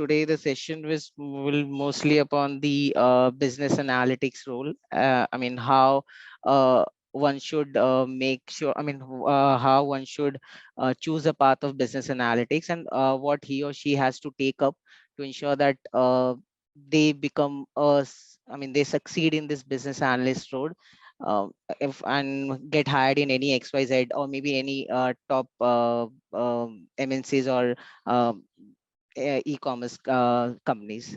today the session will mostly upon the business analytics role. How one should make sure. How one should choose a path of business analytics, and what he or she has to take up to ensure that they become they succeed in this business analyst role. Uh, if and get hired in any XYZ or maybe any top MNCs or um, e-commerce companies.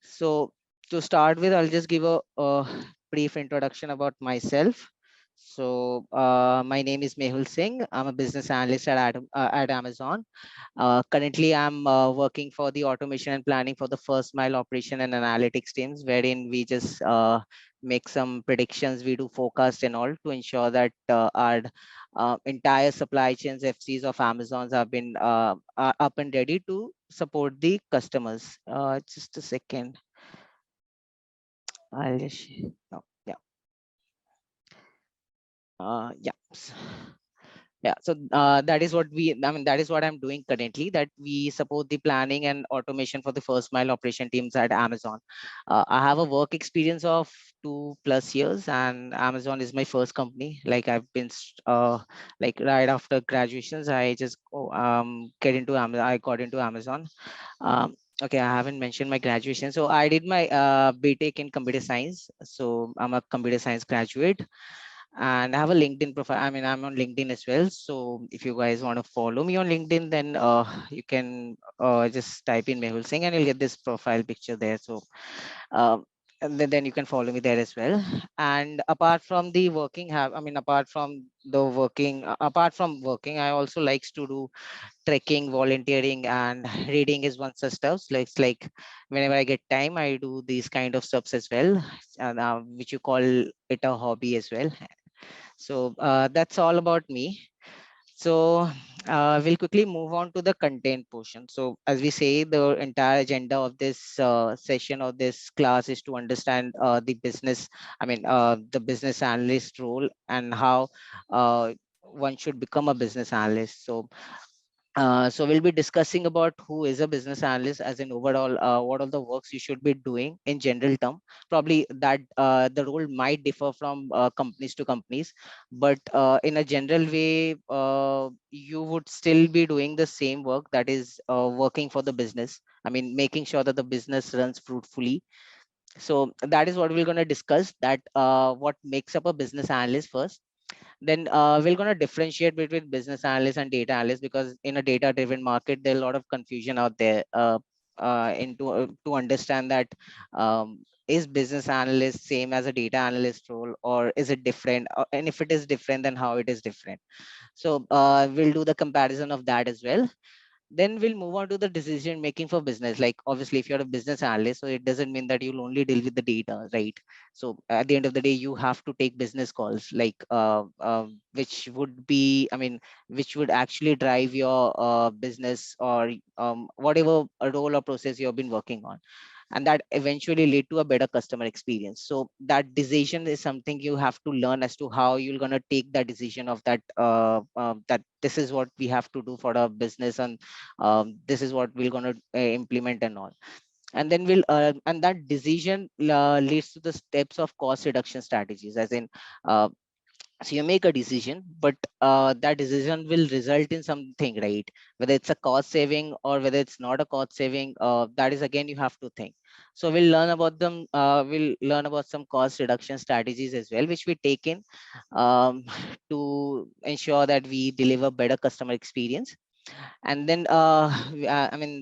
So to start with, I'll just give a brief introduction about myself. So my name is Mehul Singh. I'm a business analyst at Amazon. Currently, I'm working for the automation and planning for the first mile operation and analytics teams, wherein we just make some predictions, we do forecast and all to ensure that our entire supply chains, FCs of Amazons have been are up and ready to support the customers. Just a second. I'll just, no, yeah. Yeah. Yeah, so that is what that is what I'm doing currently, that we support the planning and automation for the first mile operation teams at Amazon. I have a work experience of 2+ years, and Amazon is my first company. Like I've been, like right after graduations, I just get into Amazon. I got into Amazon. Um, okay, I haven't mentioned my graduation. So I did my BTech in computer science. So I'm a computer science graduate, and I have a LinkedIn profile. I'm on LinkedIn as well. So if you guys want to follow me on LinkedIn, then you can just type in Mehul Singh and you'll get this profile picture there. So um, and then you can follow me there as well. And apart from the working, apart from working, I also likes to do trekking, volunteering, and reading is one such stuff. Like whenever I get time, I do these kind of stuffs as well, and which you call it a hobby as well. So that's all about me. So we'll quickly move on to the content portion. So as we say, the entire agenda of this session or this class is to understand the business, the business analyst role and how one should become a business analyst. So we'll be discussing about who is a business analyst, as in overall what all the works you should be doing in general term. Probably that the role might differ from companies to companies, but in a general way, you would still be doing the same work, that is working for the business. Making sure that the business runs fruitfully. So that is what we're going to discuss, that what makes up a business analyst first. Then we're going to differentiate between business analyst and data analyst, because in a data driven market there's a lot of confusion out there, to understand that is business analyst same as a data analyst role, or is it different? And if it is different, then how it is different. So we'll do the comparison of that as well. Then we'll move on to the decision making for business. Like obviously, if you're a business analyst, so it doesn't mean that you'll only deal with the data, right? So at the end of the day, you have to take business calls, like which would be, which would actually drive your business, or whatever role or process you have been working on, and that eventually lead to a better customer experience. So that decision is something you have to learn as to how you're going to take that decision of that, that this is what we have to do for our business, and this is what we're going to implement and all. And then and that decision leads to the steps of cost reduction strategies, as in uh, so you make a decision, but that decision will result in something, right? Whether it's a cost saving or whether it's not a cost saving, that is again you have to think. So we'll learn about some cost reduction strategies as well, which we take in um, to ensure that we deliver better customer experience. And then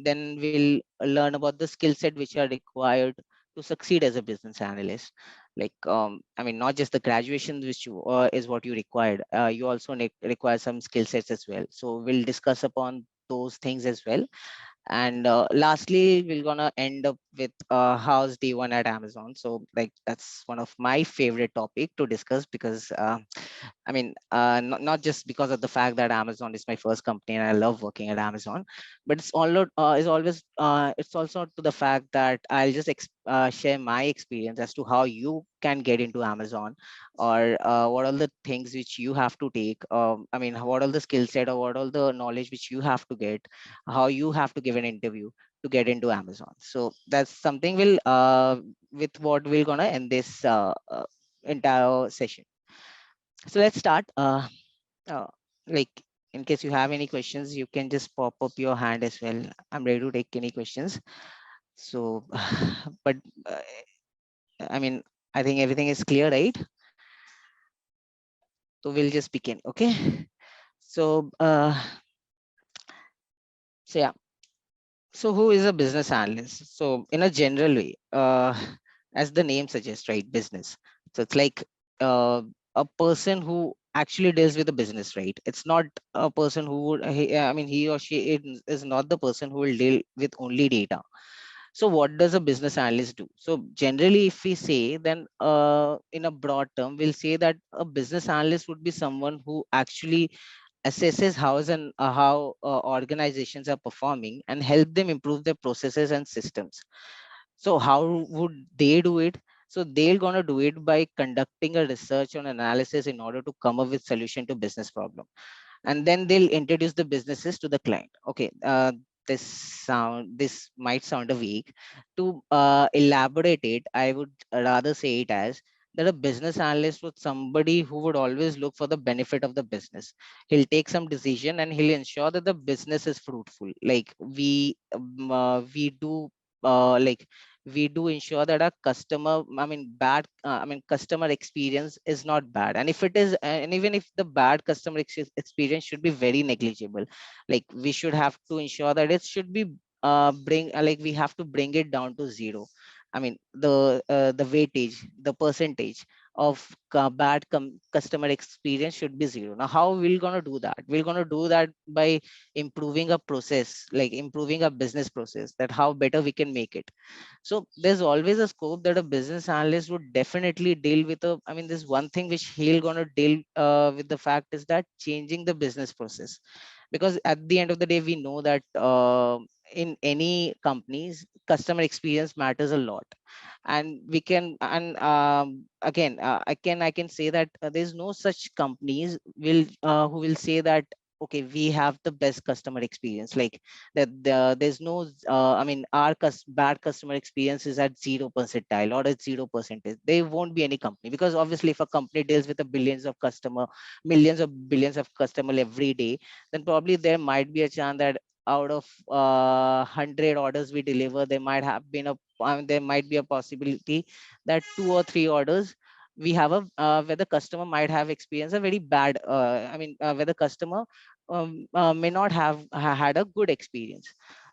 then we'll learn about the skill set which are required to succeed as a business analyst. Like not just the graduation which is what you required, you also require some skill sets as well. So we'll discuss upon those things as well. And lastly, we're gonna end up with how's day one at Amazon. So like that's one of my favorite topic to discuss, because not just because of the fact that Amazon is my first company and I love working at Amazon, but it's also to the fact that I'll just share my experience as to how you can get into Amazon, or what are the things which you have to take. What are the skill set or what all the knowledge which you have to get, how you have to give an interview to get into Amazon. So that's something will with what we're gonna end this entire session. So let's start. Uh, like in case you have any questions, you can just pop up your hand as well. I'm ready to take any questions. So, but uh, I mean, I think everything is clear, right? So we'll just begin. Okay. So, so yeah. So who is a business analyst? So in a general way, as the name suggests, right, business. So it's like uh, a person who actually deals with the business, right? It's not a person who would, I mean, he or she is not the person who will deal with only data. So what does a business analyst do? So generally, if we say, then in a broad term, we'll say that a business analyst would be someone who actually assesses how organizations are performing and help them improve their processes and systems. So how would they do it? So they're gonna do it by conducting a research and analysis in order to come up with solution to business problem, and then they'll introduce the businesses to the client. Okay, this might sound a weak. To elaborate it, I would rather say it as that a business analyst was somebody who would always look for the benefit of the business. He'll take some decision and he'll ensure that the business is fruitful. Like we do like we do ensure that our customer, I mean customer experience is not bad, and if it is, and even if the bad customer experience should be very negligible, like we should have to ensure that it should be bring like we have to bring it down to zero. I mean the weightage, the percentage of customer experience should be zero. Now how we're going to do that? We're going to do that by improving a process, like improving a business process, that how better we can make it. So there's always a scope that a business analyst would definitely deal with a, I mean, there's one thing which he'll gonna deal with the fact is that changing the business process. Because at the end of the day, we know that in any companies, customer experience matters a lot. And we can, and again, I can say that there's no such companies will who will say that, okay, we have the best customer experience, like there's no I mean our bad customer experience is at 0 percentile or at 0%. There won't be any company, because obviously if a company deals with a billions of customer, millions of billions of customer every day, then probably there might be a chance that out of 100 orders we deliver, there might have been a, there might be a possibility that 2 or 3 orders we have a where the customer might have experienced a very bad where the customer may not have had a good experience.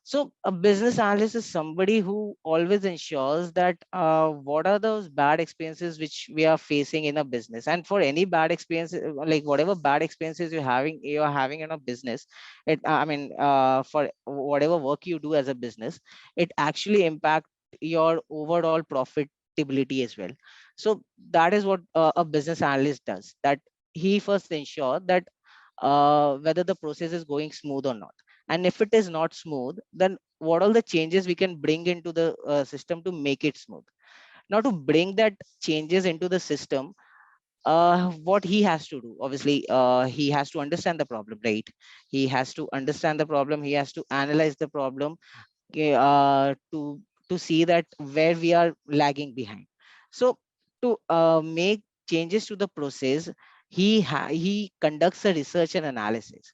So a business analyst is somebody who always ensures that what are those bad experiences which we are facing in a business, and for any bad experience, like whatever bad experiences you're having in a business, for whatever work you do as a business, it actually impact your overall profitability as well. So that is what a business analyst does, that he first ensure that whether the process is going smooth or not. And if it is not smooth, then what all the changes we can bring into the system to make it smooth. Now to bring that changes into the system, what he has to do, obviously he has to understand the problem, right? He has to understand the problem, he has to analyze the problem, okay, to see that where we are lagging behind. So to make changes to the process, he conducts a research and analysis.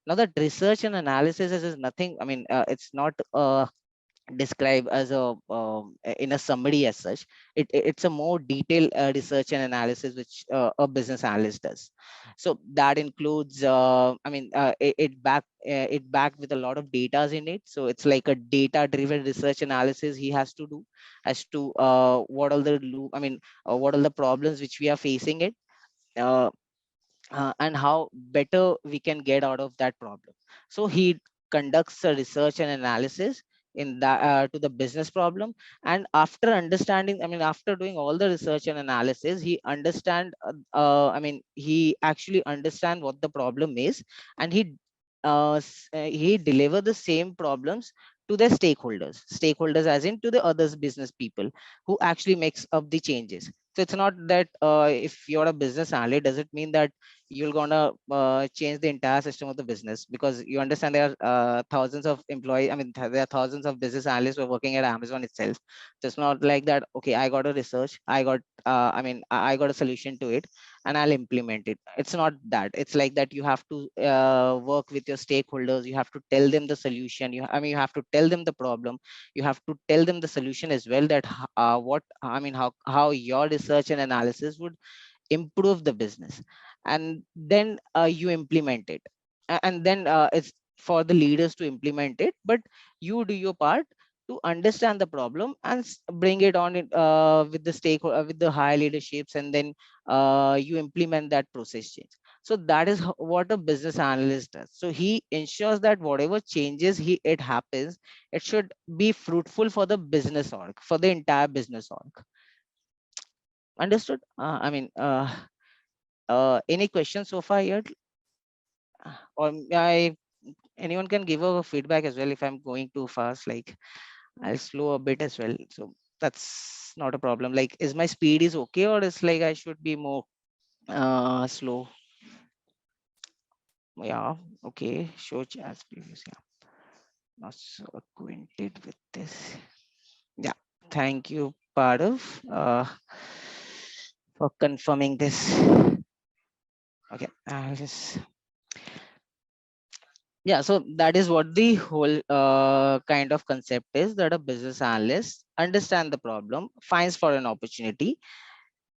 Now that research and analysis is nothing, it's not described as a in a summary as such. It's a more detailed research and analysis which a business analyst does. So that includes it backed with a lot of data in it. So it's like a data driven research analysis he has to do as to what are the problems which we are facing it, uh, and how better we can get out of that problem. So he conducts a research and analysis in that to the business problem. And after understanding, after doing all the research and analysis, he actually understand what the problem is, and he deliver the same problems to the stakeholders as in to the others business people who actually makes up the changes. So it's not that if you're a business analyst, does it mean that you're gonna change the entire system of the business, because you understand there are thousands of employees. I mean, there are thousands of business analysts who are working at Amazon itself. So it's not like that, okay, I got a research, I got I mean, I got a solution to it and I'll implement it. It's not that. It's like that you have to work with your stakeholders. You have to tell them the solution. I mean, you have to tell them the problem. You have to tell them the solution as well, that what I mean, how your research and analysis would improve the business. And then you implement it. And then it's for the leaders to implement it, but you do your part to understand the problem and bring it on it, with the with the high leaderships, and then you implement that process change. So that is what a business analyst does. So he ensures that whatever changes it happens, it should be fruitful for the business org, for the entire business org. Understood? I mean, any questions so far yet? Or I anyone can give a feedback as well if I'm going too fast. Like, I'll slow a bit as well. So that's not a problem. Like, is my speed is okay, or is like I should be more slow? Yeah, okay. Show as previous. Yeah, not so acquainted with this. Yeah, thank you, Pardav, for confirming this. Okay, I'll just yeah. So that is what the whole kind of concept is, that a business analyst understand the problem, finds for an opportunity,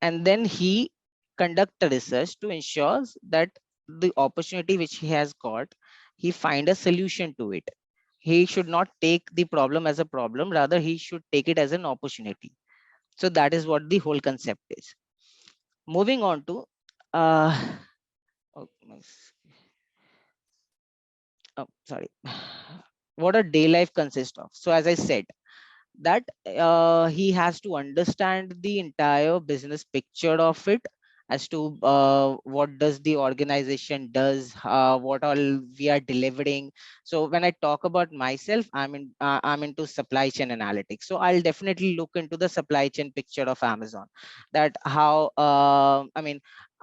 and then he conduct a research to ensure that the opportunity which he has got, he find a solution to it. He should not take the problem as a problem, rather he should take it as an opportunity. So that is what the whole concept is. Moving on to uh oh, sorry, what a day life consists of. So as I said, that he has to understand the entire business picture of it, as to what does the organization does, what all we are delivering. So when I talk about myself, I'm into supply chain analytics, so I'll definitely look into the supply chain picture of Amazon, that how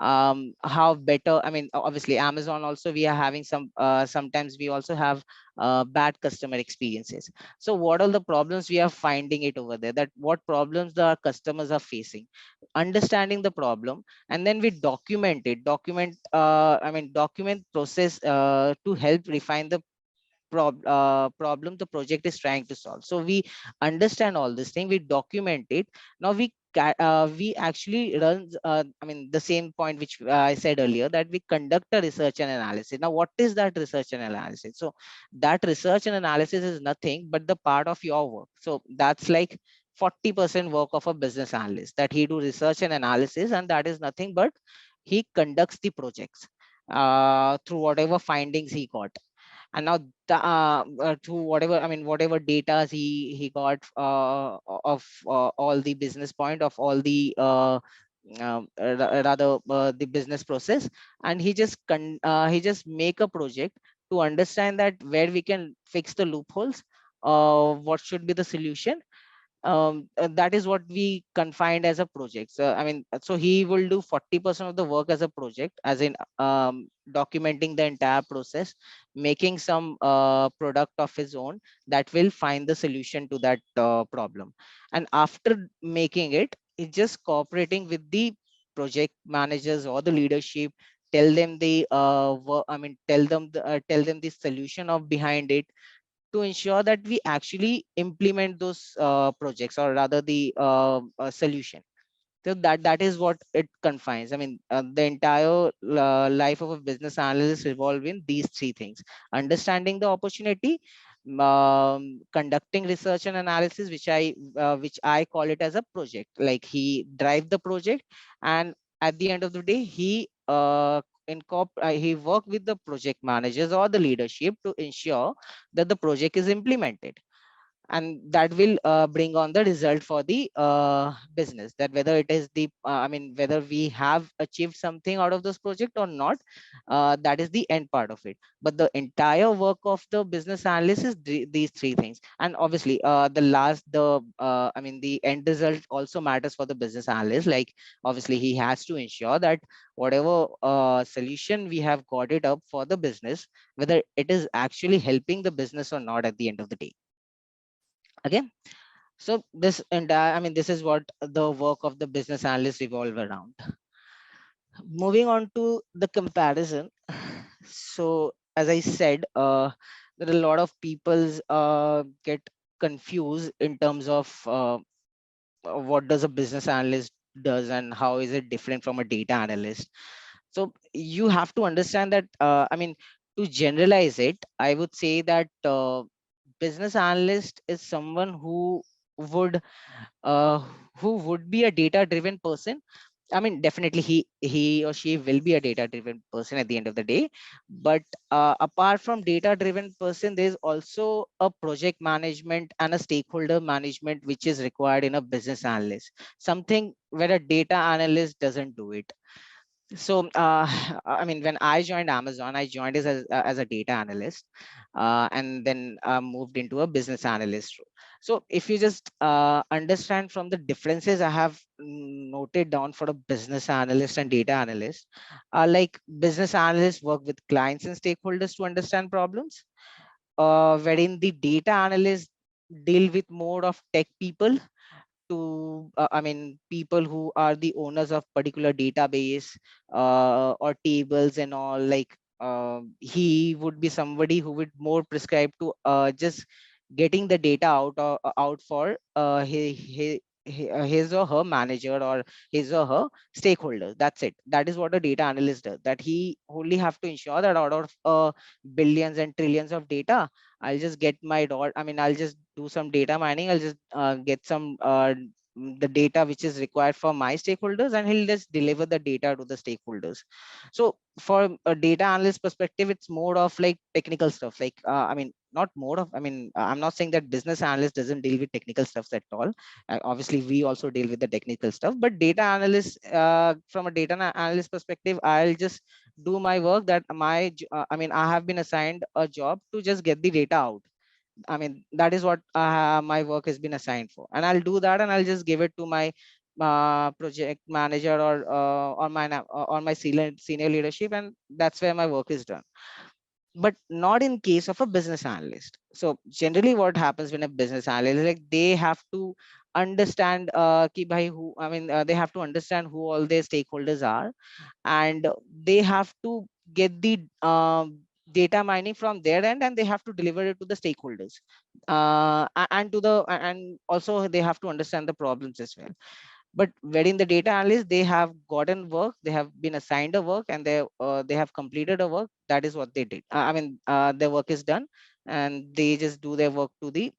how better. I mean, obviously Amazon also, we are having some sometimes we also have bad customer experiences. So what are the problems we are finding it over there, that what problems the customers are facing, understanding the problem, and then we document process to help refine the problem the project is trying to solve. So we understand all this thing, we document it. Now we actually run the same point which I said earlier, that we conduct a research and analysis. Now what is that research and analysis? So that research and analysis is nothing but the part of your work. So that's like 40% work of a business analyst, that he do research and analysis, and that is nothing but he conducts the projects through whatever findings he got. And now to whatever, whatever data he got of all the business point of all the rather the business process, and he just make a project to understand that where we can fix the loopholes, what should be the solution. That is what we confined as a project. So so he will do 40% of the work as a project, as in documenting the entire process, making some product of his own that will find the solution to that problem. And after making it, it's just cooperating with the project managers or the leadership, tell them the tell them the solution of behind it, to ensure that we actually implement those projects, or rather the solution. So that is what it confines. The entire life of a business analyst revolve in these three things: understanding the opportunity, conducting research and analysis, which I call it as a project. Like, he drive the project, and at the end of the day, he work with the project managers or the leadership to ensure that the project is implemented. and that will bring on the result for the business, that whether it is the whether we have achieved something out of this project or not, that is the end part of it. But the entire work of the business analyst is these three things. And obviously the end result also matters for the business analyst. Like, obviously he has to ensure that whatever solution we have got it up for the business, whether it is actually helping the business or not at the end of the day. Okay. So this entire, this is what the work of the business analyst revolve around. Moving on to the comparison. So as I said, there are a lot of people's get confused in terms of what does a business analyst does and how is it different from a data analyst. So you have to understand that to generalize it, I would say that business analyst is someone would uh, who would be a data driven person. Definitely he or she will be a data driven person at the end of the day. But apart from data driven person, there's also a project management and a stakeholder management which is required in a business analyst, something where a data analyst doesn't do it. So when I joined Amazon, I joined as a data analyst, and then moved into a business analyst role. So if you just understand from the differences I have noted down for a business analyst and data analyst, like business analysts work with clients and stakeholders to understand problems, wherein the data analysts deal with more of tech people, to people who are the owners of particular database or tables and all. Like, he would be somebody who would more prescribe to just getting the data out for his or her manager or his or her stakeholders. That's it. That is what a data analyst does, that he only have to ensure that out of billions and trillions of data, I'll just get my I'll just do some data mining. I'll just get some the data which is required for my stakeholders, and he'll just deliver the data to the stakeholders. So for a data analyst perspective, it's more of like technical stuff. Like, not more of, I'm not saying that business analyst doesn't deal with technical stuff at all. Obviously, we also deal with the technical stuff, but data analyst, from a data analyst perspective, I'll just do my work, that I have been assigned a job to just get the data out. That is what my work has been assigned for, and I'll do that, and I'll just give it to my project manager or my senior leadership, and that's where my work is done. But not in case of a business analyst. So generally what happens when a business analyst, like, they have to understand ki bhai who they have to understand who all their stakeholders are, and they have to get the data mining from their end, and they have to deliver it to the stakeholders, and also they have to understand the problems as well. But wherein the data analysts, they have gotten work, they have been assigned a work, and they have completed a work. That is what they did. Their work is done, and they just do their work to they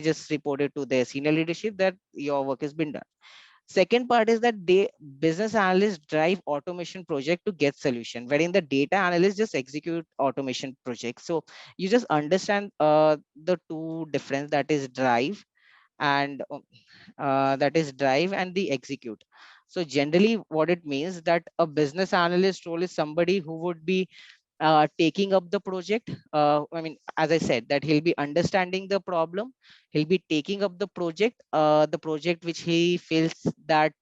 just report it to their senior leadership that your work has been done. Second part is that they business analysts drive automation project to get solution, wherein the data analysts just execute automation projects. So you just understand the two difference, that is drive and the execute. So generally what it means, that a business analyst role is somebody who would be taking up the project. As I said, that he'll be understanding the problem, he'll be taking up the project which he feels that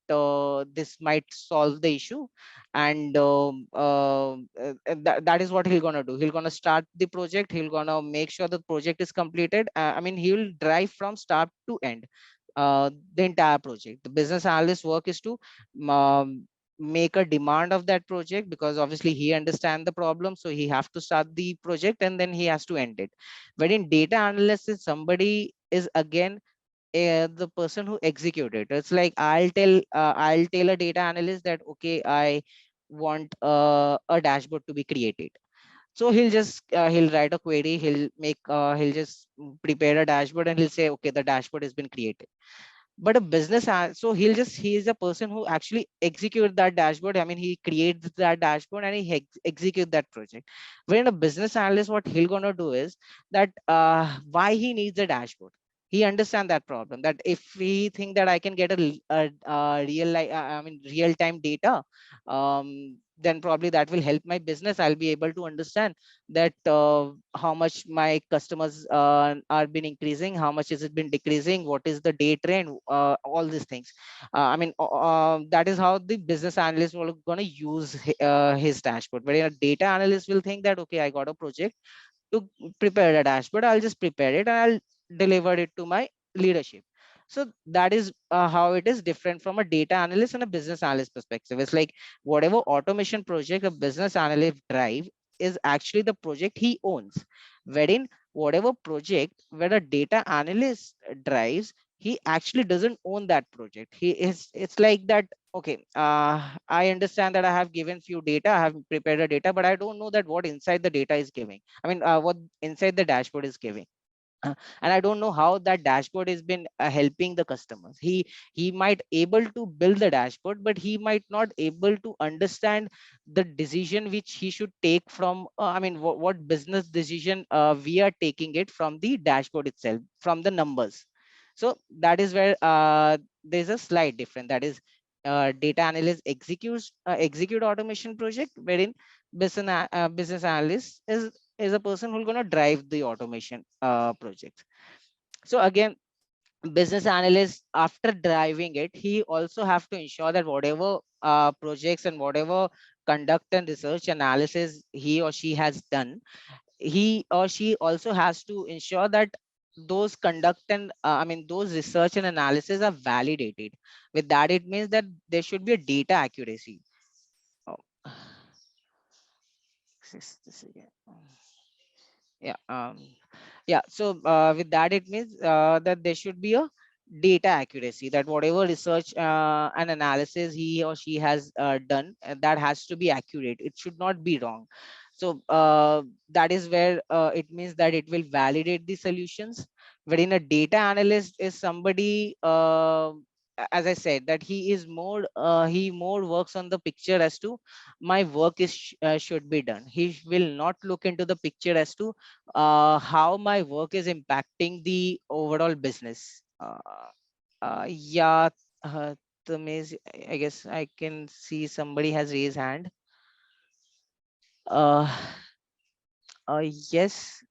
this might solve the issue. And that is what he'll gonna do. He'll gonna start the project, he'll gonna make sure the project is completed. He'll drive from start to end the entire project. The business analyst work is to um, make a demand of that project, because obviously he understands the problem, so he have to start the project and then he has to end it. But in data analysis, somebody is again the person who executed. It's like, I'll tell a data analyst that, okay, I want a dashboard to be created. So he'll write a query, he'll just prepare a dashboard, and he'll say, okay, the dashboard has been created. But a so he is a person who actually execute that dashboard. He creates that dashboard, and he execute that project. When a business analyst, what he'll gonna do is that why he needs a dashboard. He understand that problem, that if we think that I can get a real I mean real time data, then probably that will help my business. I'll be able to understand that how much my customers are been increasing, how much is it been decreasing, what is the day trend, all these things. That is how the business analyst will going to use his dashboard. But a data analyst will think that, okay, I got a project to prepare a dashboard, I'll just prepare it and I'll deliver it to my leadership. So that is how it is different from a data analyst and a business analyst perspective. It's like whatever automation project a business analyst drive is actually the project he owns, wherein whatever project where a data analyst drives, he actually doesn't own that project. He is, it's like that, okay, I understand that I have given few data, I have prepared a data, but I don't know that what inside the data is giving, what inside the dashboard is giving. And I don't know how that dashboard has been helping the customers. He might able to build the dashboard, but he might not able to understand the decision which he should take from what business decision we are taking it from the dashboard itself, from the numbers. So that is where there's a slight difference. That is, data analyst execute automation project, wherein business analyst is a person who's going to drive the automation project. So again, business analyst, after driving it, he also have to ensure that whatever projects and whatever conduct and research analysis he or she has done, he or she also has to ensure that those conduct and those research and analysis are validated. With that, it means that there should be a data accuracy. Oh, this again. Yeah. Yeah. So with that, it means that there should be a data accuracy, that whatever research and analysis he or she has done, that has to be accurate. It should not be wrong. So that is where it means that it will validate the solutions. Wherein a data analyst is somebody, as I said, that he more works on the picture as to my work is should be done. He will not look into the picture as to how my work is impacting the overall business. Yeah, Tamesh, I guess I can see somebody has raised hand. Uh, yes.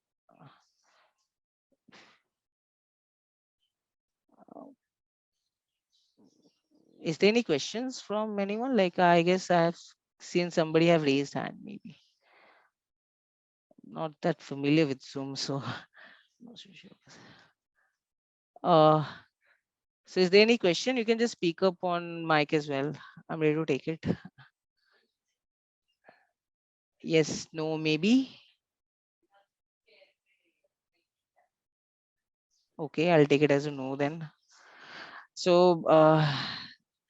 Uh, Is there any questions from anyone? Like, I guess I have seen somebody have raised hand. Maybe not that familiar with Zoom, so not so sure. Uh, so is there any question? You can just speak up on mic as well. I'm ready to take it. Yes, no, maybe. Okay, I'll take it as a no then. So,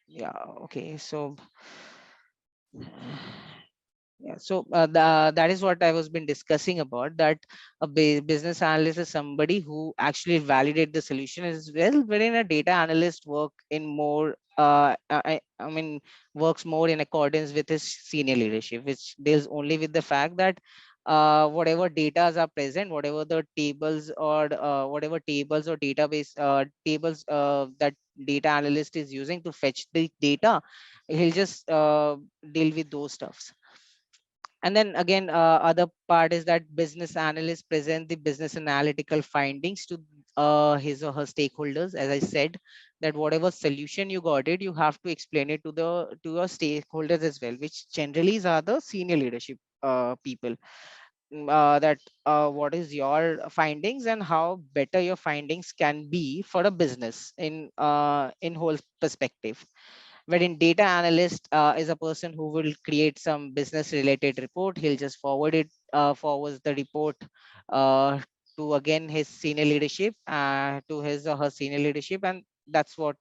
yeah, okay. So, yeah, so that is what I was been discussing about, that a business analyst is somebody who actually validate the solution as well, wherein a data analyst work in more works more in accordance with his senior leadership, which deals only with the fact that whatever data are present, whatever the tables or whatever tables or database tables that data analyst is using to fetch the data, he'll just deal with those stuffs. And then again, other part is that business analysts present the business analytical findings to his or her stakeholders. As I said, that whatever solution you got it, you have to explain it to your stakeholders as well, which generally are the senior leadership people. That what is your findings and how better your findings can be for a business in whole perspective. Wherein data analyst is a person who will create some business related report. He'll just forwards the report uh, to again his senior leadership, to his or her senior leadership, and that's what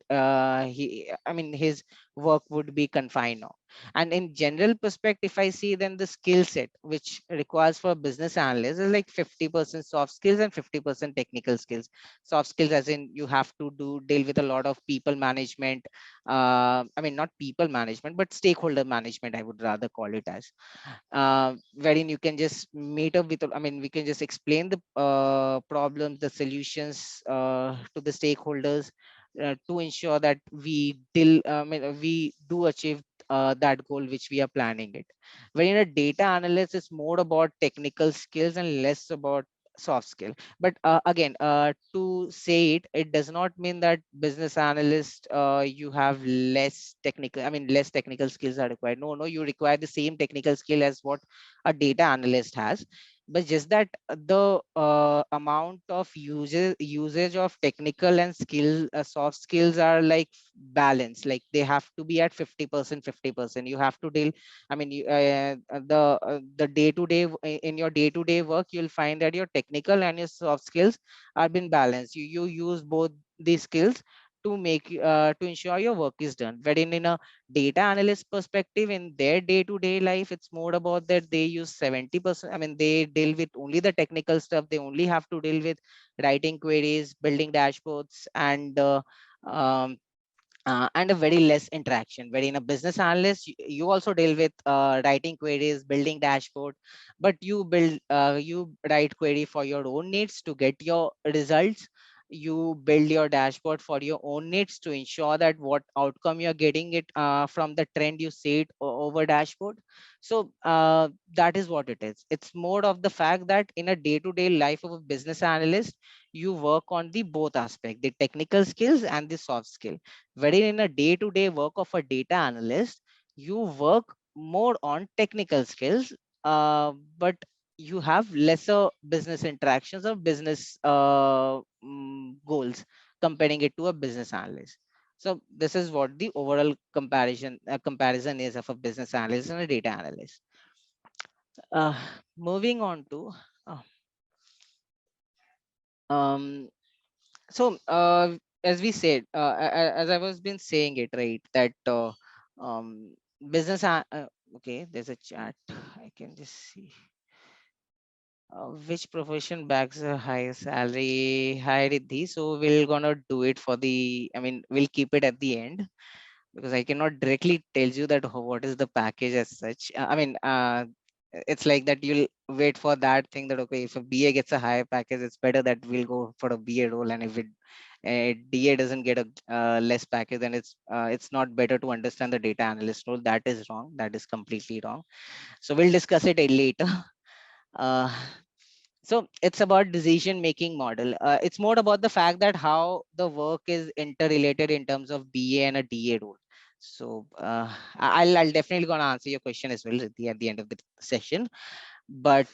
his work would be confined on. And in general perspective, if I see, then the skill set which requires for a business analyst is like 50% soft skills and 50% technical skills. Soft skills as in you have to deal with a lot of people management, I mean not people management but stakeholder management, I would rather call it as, wherein you can just meet up with, I mean, we can just explain the problems, the solutions to the stakeholders, to ensure that I mean, we do achieve that goal which we are planning it. Wherein a data analyst is more about technical skills and less about soft skill. But again, to say it, it does not mean that business analyst, you have less technical, I mean less technical skills are required. No, no, you require the same technical skill as what a data analyst has, but just that the amount of usage of technical and soft skills are like balanced, like they have to be at 50% 50%. You have to deal, I mean the day to day, in your day to day work, you'll find that your technical and your soft skills are been balanced. You use both these skills to to ensure your work is done. Wherein in a data analyst perspective, in their day-to-day life, it's more about that they use 70%, I mean they deal with only the technical stuff. They only have to deal with writing queries, building dashboards, and a very less interaction. Where in a business analyst, you also deal with writing queries, building dashboard, but you write query for your own needs to get your results. You build your dashboard for your own needs to ensure that what outcome you're getting it from the trend you see it over dashboard. So that is what it is. It's more of the fact that in a day-to-day life of a business analyst, you work on the both aspect, the technical skills and the soft skill. Wherein in a day-to-day work of a data analyst, you work more on technical skills, but you have lesser business interactions or business goals, comparing it to a business analyst. So this is what the overall comparison is of a business analyst and a data analyst. uh, Moving on to uh, um, so as we said, as I was been saying it, right, that um, okay, there's a chat, I can just see. Which profession backs a high salary? Hi Riddhi. So we're gonna do it for the, I mean, we'll keep it at the end, because I cannot directly tell you that what is the package as such. I mean, it's like that you'll wait for that thing that, okay, if a BA gets a higher package, it's better that we'll go for a BA role, and if a DA doesn't get a less package, then it's not better to understand the data analyst role. That is wrong. That is completely wrong. So we'll discuss it later. Uh, so it's about decision making model. It's more about the fact that how the work is interrelated in terms of BA and a DA role. So I'll definitely gonna answer your question as well at the end of the session. But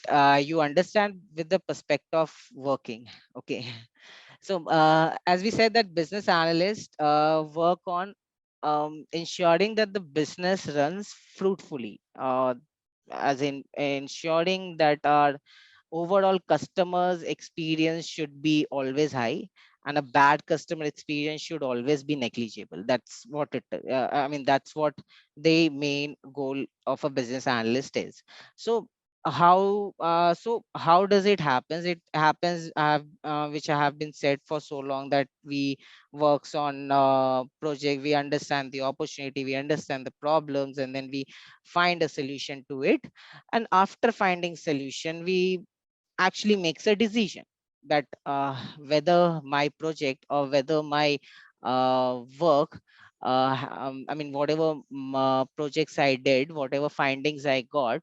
you understand with the perspective of working. Okay. So as we said, that business analysts work on ensuring that the business runs fruitfully, as in ensuring that our overall customers experience should be always high, and a bad customer experience should always be negligible. That's what it I mean that's what the main goal of a business analyst is. So how does it happens? It happens, which I have been said for so long, that we works on project, we understand the opportunity, we understand the problems, and then we find a solution to it. And after finding solution, we actually makes a decision that whether my project or whether my work, I mean whatever projects I did, whatever findings I got,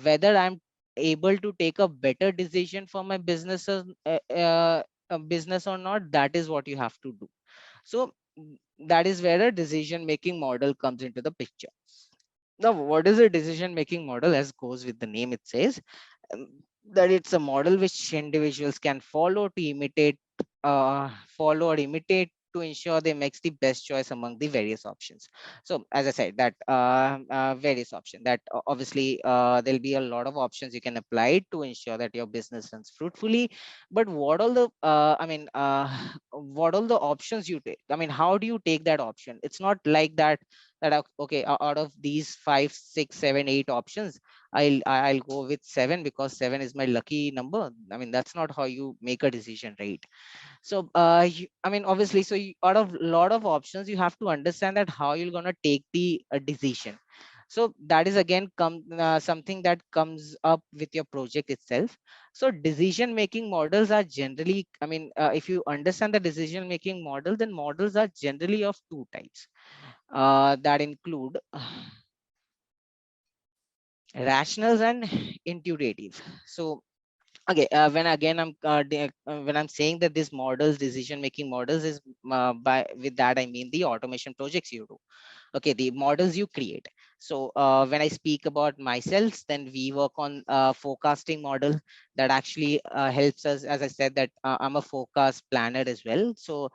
whether I'm able to take a better decision for my business or not. That is what you have to do. So that is where a decision making model comes into the picture. Now, what is a decision making model? As goes with the name, it says um, that it's a model which individuals can follow or imitate to ensure they makes the best choice among the various options. So as I said, that various option, that obviously there'll be a lot of options you can apply to ensure that your business runs fruitfully. But what all the what all the options you take, I mean how do you take that option? It's not like that that okay, out of these 5, 6, 7, 8 options, I'll go with 7 because 7 is my lucky number. I mean, that's not how you make a decision, right? So I mean, obviously, so out of lot of options, you have to understand that how you're going to take the decision. So that is again something that comes up with your project itself. So decision making models are generally, I mean, if you understand the decision making model, then models are generally of two types, that include rationals and intuitive. So okay, when again when I'm saying that this models, decision making models, is by with that I mean the automation projects you do. Okay, the models you create. So when I speak about myself, then we work on a forecasting model that actually helps us. As I said, that I'm a forecast planner as well. So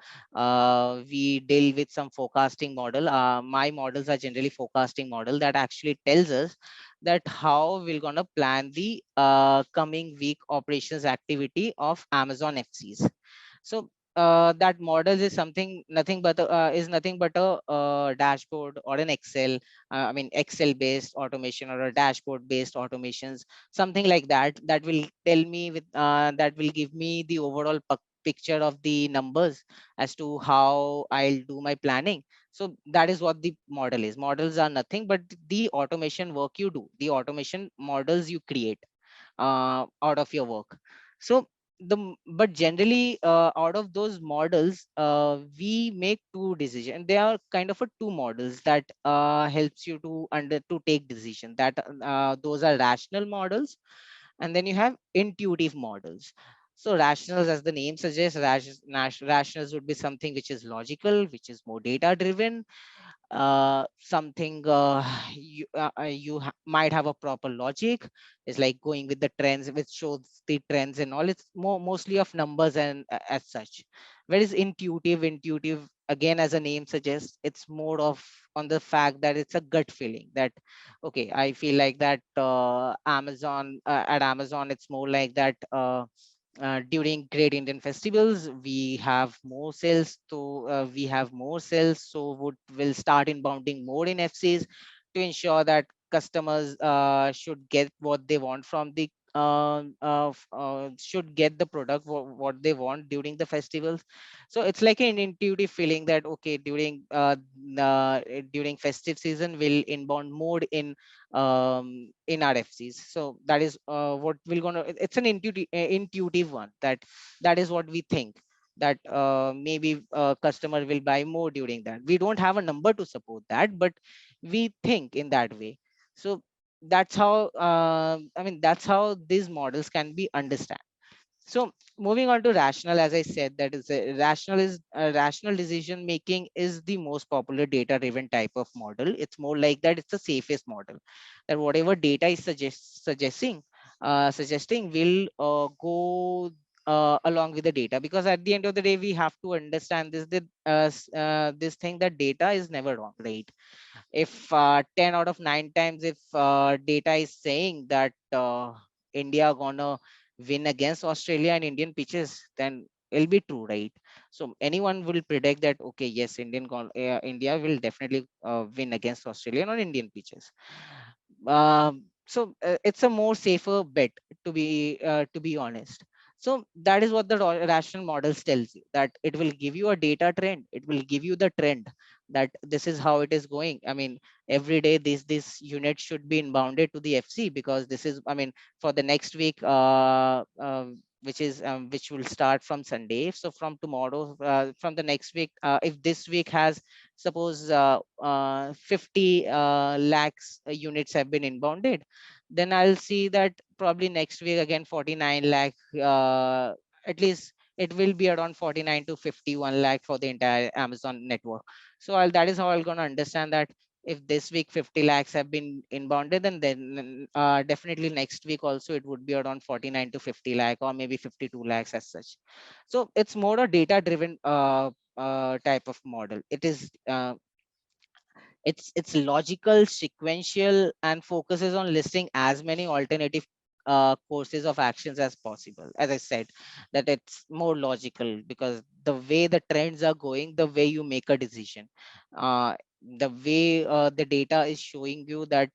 we deal with some forecasting model. My models are generally forecasting model that actually tells us that how we're going to plan the coming week operations activity of Amazon FCs. So that model is something nothing but is nothing but a dashboard or an Excel, I mean Excel based automation or a dashboard based automations, something like that, that will tell me with that will give me the overall picture of the numbers as to how I'll do my planning. So that is what the model is. Models are nothing but the automation work you do, the automation models you create out of your work. So but generally out of those models, we make two decisions. They are kind of a two models that helps you to take decision. That those are rational models, and then you have intuitive models. So rationals, as the name suggests, rationals would be something which is logical, which is more data driven, something might have a proper logic. It's like going with the trends, which shows the trends and all. It's mostly of numbers and as such. Whereas intuitive, again, as a name suggests, it's more of on the fact that it's a gut feeling that okay, I feel like that at Amazon, it's more like that during Great Indian Festivals, we have more sales. So we have more sales. So will start inbounding more in FCs to ensure that customers should get what they want from the should get the product what they want during the festivals. So it's like an intuitive feeling that okay, during festive season we'll inbound more in RFCs. So that is what we're gonna. It's an intuitive one, that is what we think, that maybe customer will buy more during that. We don't have a number to support that, but we think in that way. So that's how I mean, that's how these models can be understood. So moving on to rational, as I said, that is rational decision making is the most popular data driven type of model. It's more like that, it's the safest model, that whatever data is suggesting will go along with the data, because at the end of the day we have to understand this, that this thing, that data is never wrong, right? If 10 out of 9 times, if data is saying that India gonna win against Australia in Indian pitches, then it'll be true, right? So anyone will predict that okay, yes, India will definitely win against Australia on Indian pitches. So it's a more safer bet, to be honest. So that is what the rational models tells you, that it will give you a data trend, it will give you the trend, that this is how it is going. I mean, every day this unit should be inbounded to the FC, because this is, I mean, for the next week, which will start from Sunday. So from tomorrow, from the next week, if this week has, suppose 50 lakhs units have been inbounded, then I'll see that probably next week again 49 lakh, at least it will be around 49 to 51 lakh for the entire Amazon network. So that is how I'm going to understand that if this week 50 lakhs have been inbounded, and then definitely next week also it would be around 49 to 50 lakh, or maybe 52 lakhs as such. So it's more a data driven type of model. It's logical, sequential, and focuses on listing as many alternative courses of actions as possible. As I said, that it's more logical, because the way the trends are going, the way you make a decision, the way the data is showing you that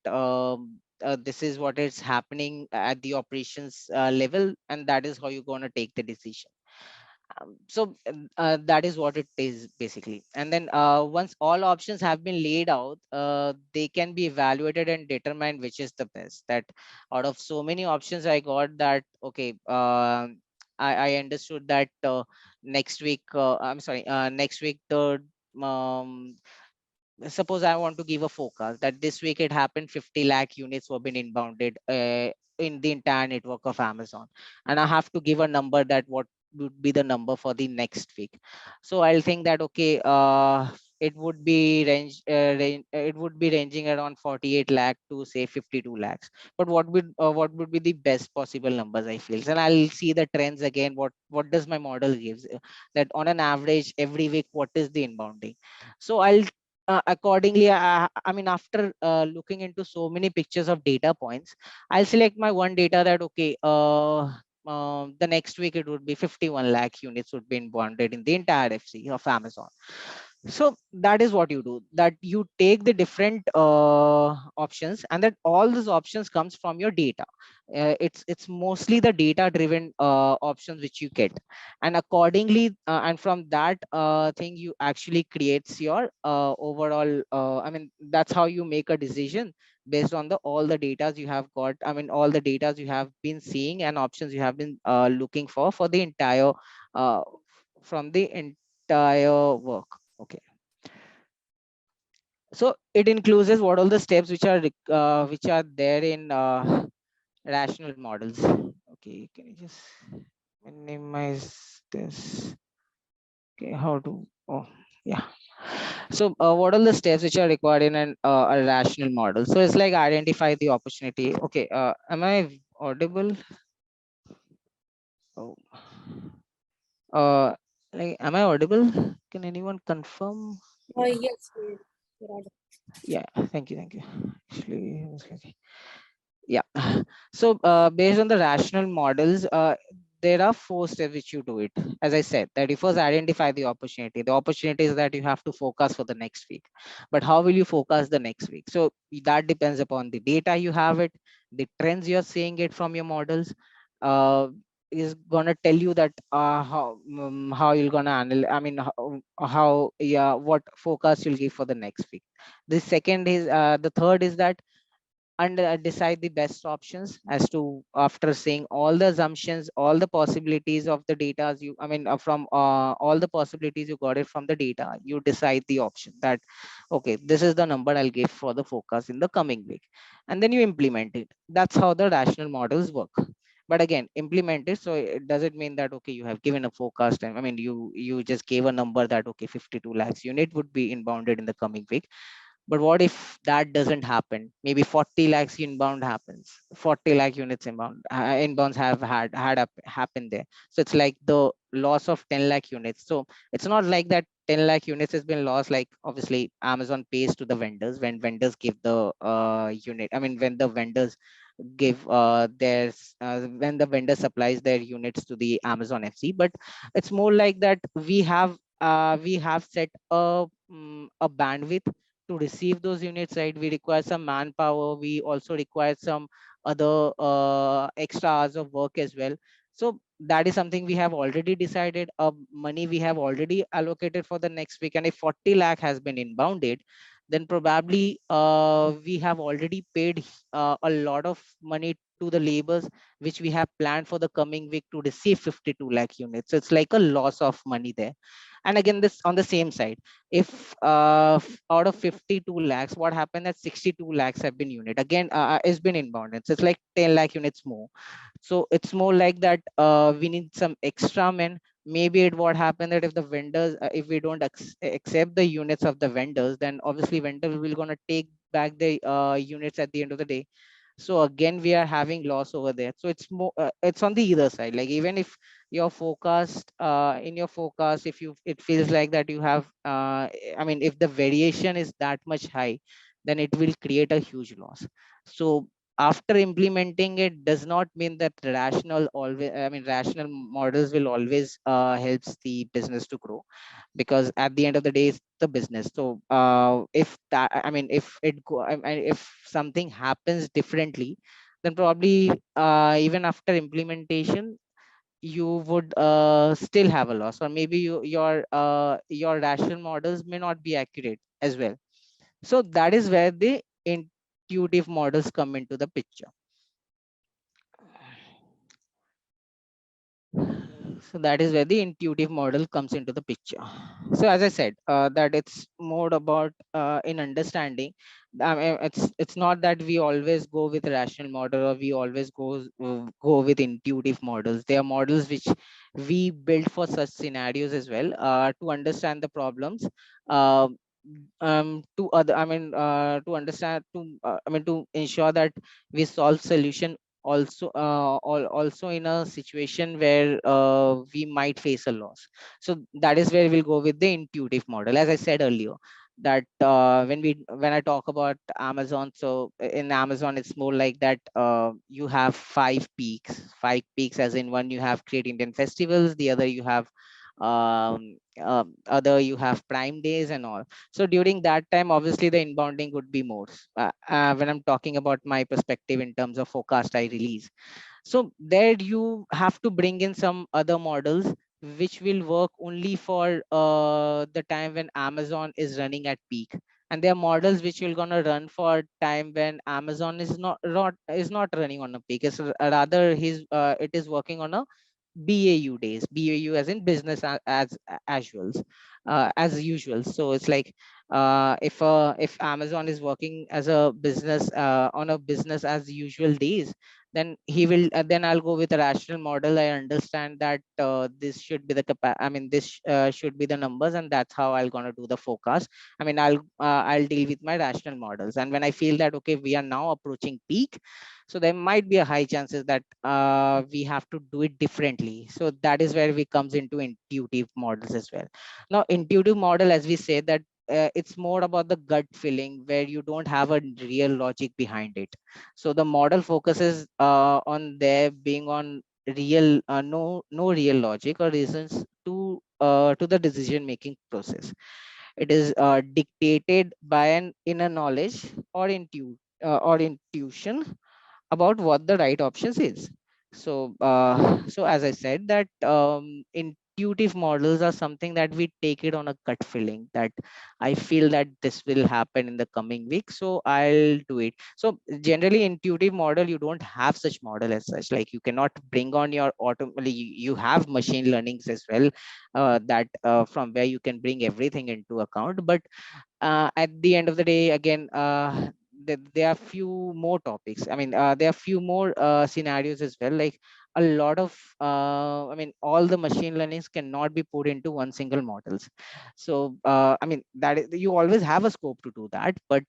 this is what is happening at the operations level, and that is how you're going to take the decision. That is what it is basically. And then once all options have been laid out, they can be evaluated and determined which is the best. That out of so many options I got, that okay, I understood that next week I'm sorry next week the um, suppose I want to give a forecast that this week it happened 50 lakh units were been inbounded in the entire network of Amazon, and I have to give a number that what would be the number for the next week. So I'll think that okay, it would be it would be ranging around 48 lakh to say 52 lakhs. But what would be the best possible numbers I feel? And I'll see the trends again. What does my model gives that on an average every week what is the inbounding? So I'll accordingly, I mean, after looking into so many pictures of data points, I'll select my one data that okay, the next week it would be 51 lakh units would be bonded in the entire FC of Amazon. So that is what you do, that you take the different options, and that all these options comes from your data. It's mostly the data driven options which you get, and accordingly and from that thing you actually creates your overall I mean, that's how you make a decision based on the all the data you have got. I mean, all the data you have been seeing and options you have been looking for the entire uh, from the entire work. Okay, so it includes what all the steps which are there in rational models. Okay, can you just minimize this? Okay, how to? Oh, yeah. So, what are the steps which are required in a rational model? So, it's like identify the opportunity. Okay, am I audible? Oh, uh, like, am I audible? Can anyone confirm? Yeah, Yes, you're right. yeah. Thank you, thank you. Actually, okay. Yeah. So based on the rational models, there are four steps which you do it. As I said, that you first identify the opportunity. The opportunity is that you have to focus for the next week. But how will you focus the next week? So that depends upon the data you have it, the trends you're seeing it from your models. Uh, is gonna tell you that how you're gonna analyze. I mean, how yeah, what focus you'll give for the next week. The second is the third is that and decide the best options as to after seeing all the assumptions, all the possibilities of the data you I mean from all the possibilities you got it from the data, you decide the option that okay, this is the number I'll give for the focus in the coming week, and then you implement it. That's how the rational models work. But again, implement it, so it doesn't mean that okay, you have given a forecast time. I mean, you just gave a number that okay, 52 lakhs unit would be inbounded in the coming week. But what if that doesn't happen? Maybe 40 lakhs inbound happens. 40 lakh units inbounds have happened there. So it's like the loss of 10 lakh units. So it's not like that 10 lakh units has been lost. Like obviously Amazon pays to the vendors when vendors give the unit. I mean, when the vendors give when the vendor supplies their units to the Amazon FC. But it's more like that we have set a bandwidth to receive those units, right? We require some manpower, we also require some other extra hours of work as well. So that is something we have already decided, money we have already allocated for the next week. And if 40 lakh has been inbounded, then probably we have already paid a lot of money to the labors which we have planned for the coming week to receive 52 lakh units. So it's like a loss of money there. And again, this on the same side, if out of 52 lakhs, what happened that 62 lakhs have been unit again is been inbounded. So it's like 10 lakh units more. So it's more like that we need some extra men. Maybe it what happened that if the vendors if we don't accept the units of the vendors, then obviously vendor will gonna take back the units at the end of the day. So again we are having loss over there. So it's more it's on the either side. Like even if your forecast in your forecast, if you it feels like that you have I mean, if the variation is that much high, then it will create a huge loss. So after implementing it does not mean that rational always, I mean, rational models will always helps the business to grow, because at the end of the day it's the business. So if that, I mean, if it go, I mean, if something happens differently, then probably even after implementation you would still have a loss, or maybe your rational models may not be accurate as well. So that is where the intuitive models come into the picture. So that is where the intuitive model comes into the picture. So as I said, that it's more about in understanding. I mean, it's not that we always go with rational model, or we always go with intuitive models. They are models which we build for such scenarios as well, to understand the problems, uh, to other, I mean, to understand, to I mean, to ensure that we solve solution also, also in a situation where we might face a loss. So that is where we'll go with the intuitive model. As I said earlier, that when I talk about Amazon, so in Amazon it's more like that, you have five peaks, as in one you have Great Indian Festivals, the other you have other you have Prime Days and all. So during that time, obviously the inbounding would be more, when I'm talking about my perspective in terms of forecast I release. So there you have to bring in some other models which will work only for the time when Amazon is running at peak. And there are models which will gonna run for time when Amazon is not running on a peak. It's rather it is working on a BAU days, BAU as in business as usual. So it's like, if Amazon is working as a business on a business as usual days, then then I'll go with a rational model. I understand that this should be the I mean, this should be the numbers, and that's how I'll gonna do the forecast. I mean, I'll deal with my rational models, and when I feel that okay, we are now approaching peak, so there might be a high chances that we have to do it differently. So that is where we comes into intuitive models as well. Now intuitive model, as we say, that it's more about the gut feeling where you don't have a real logic behind it. So the model focuses on there being on real, no real logic or reasons to the decision making process. It is dictated by an inner knowledge or intuition about what the right options is. So so as I said, that intuitive models are something that we take it on a gut feeling, that I feel that this will happen in the coming week, so I'll do it. So generally intuitive model, you don't have such model as such, like you cannot bring on your you have machine learnings as well, that from where you can bring everything into account. But at the end of the day, again, there are few more topics. I mean, there are few more scenarios as well. Like a lot of, I mean, all the machine learnings cannot be put into one single models. So, I mean, you always have a scope to do that, but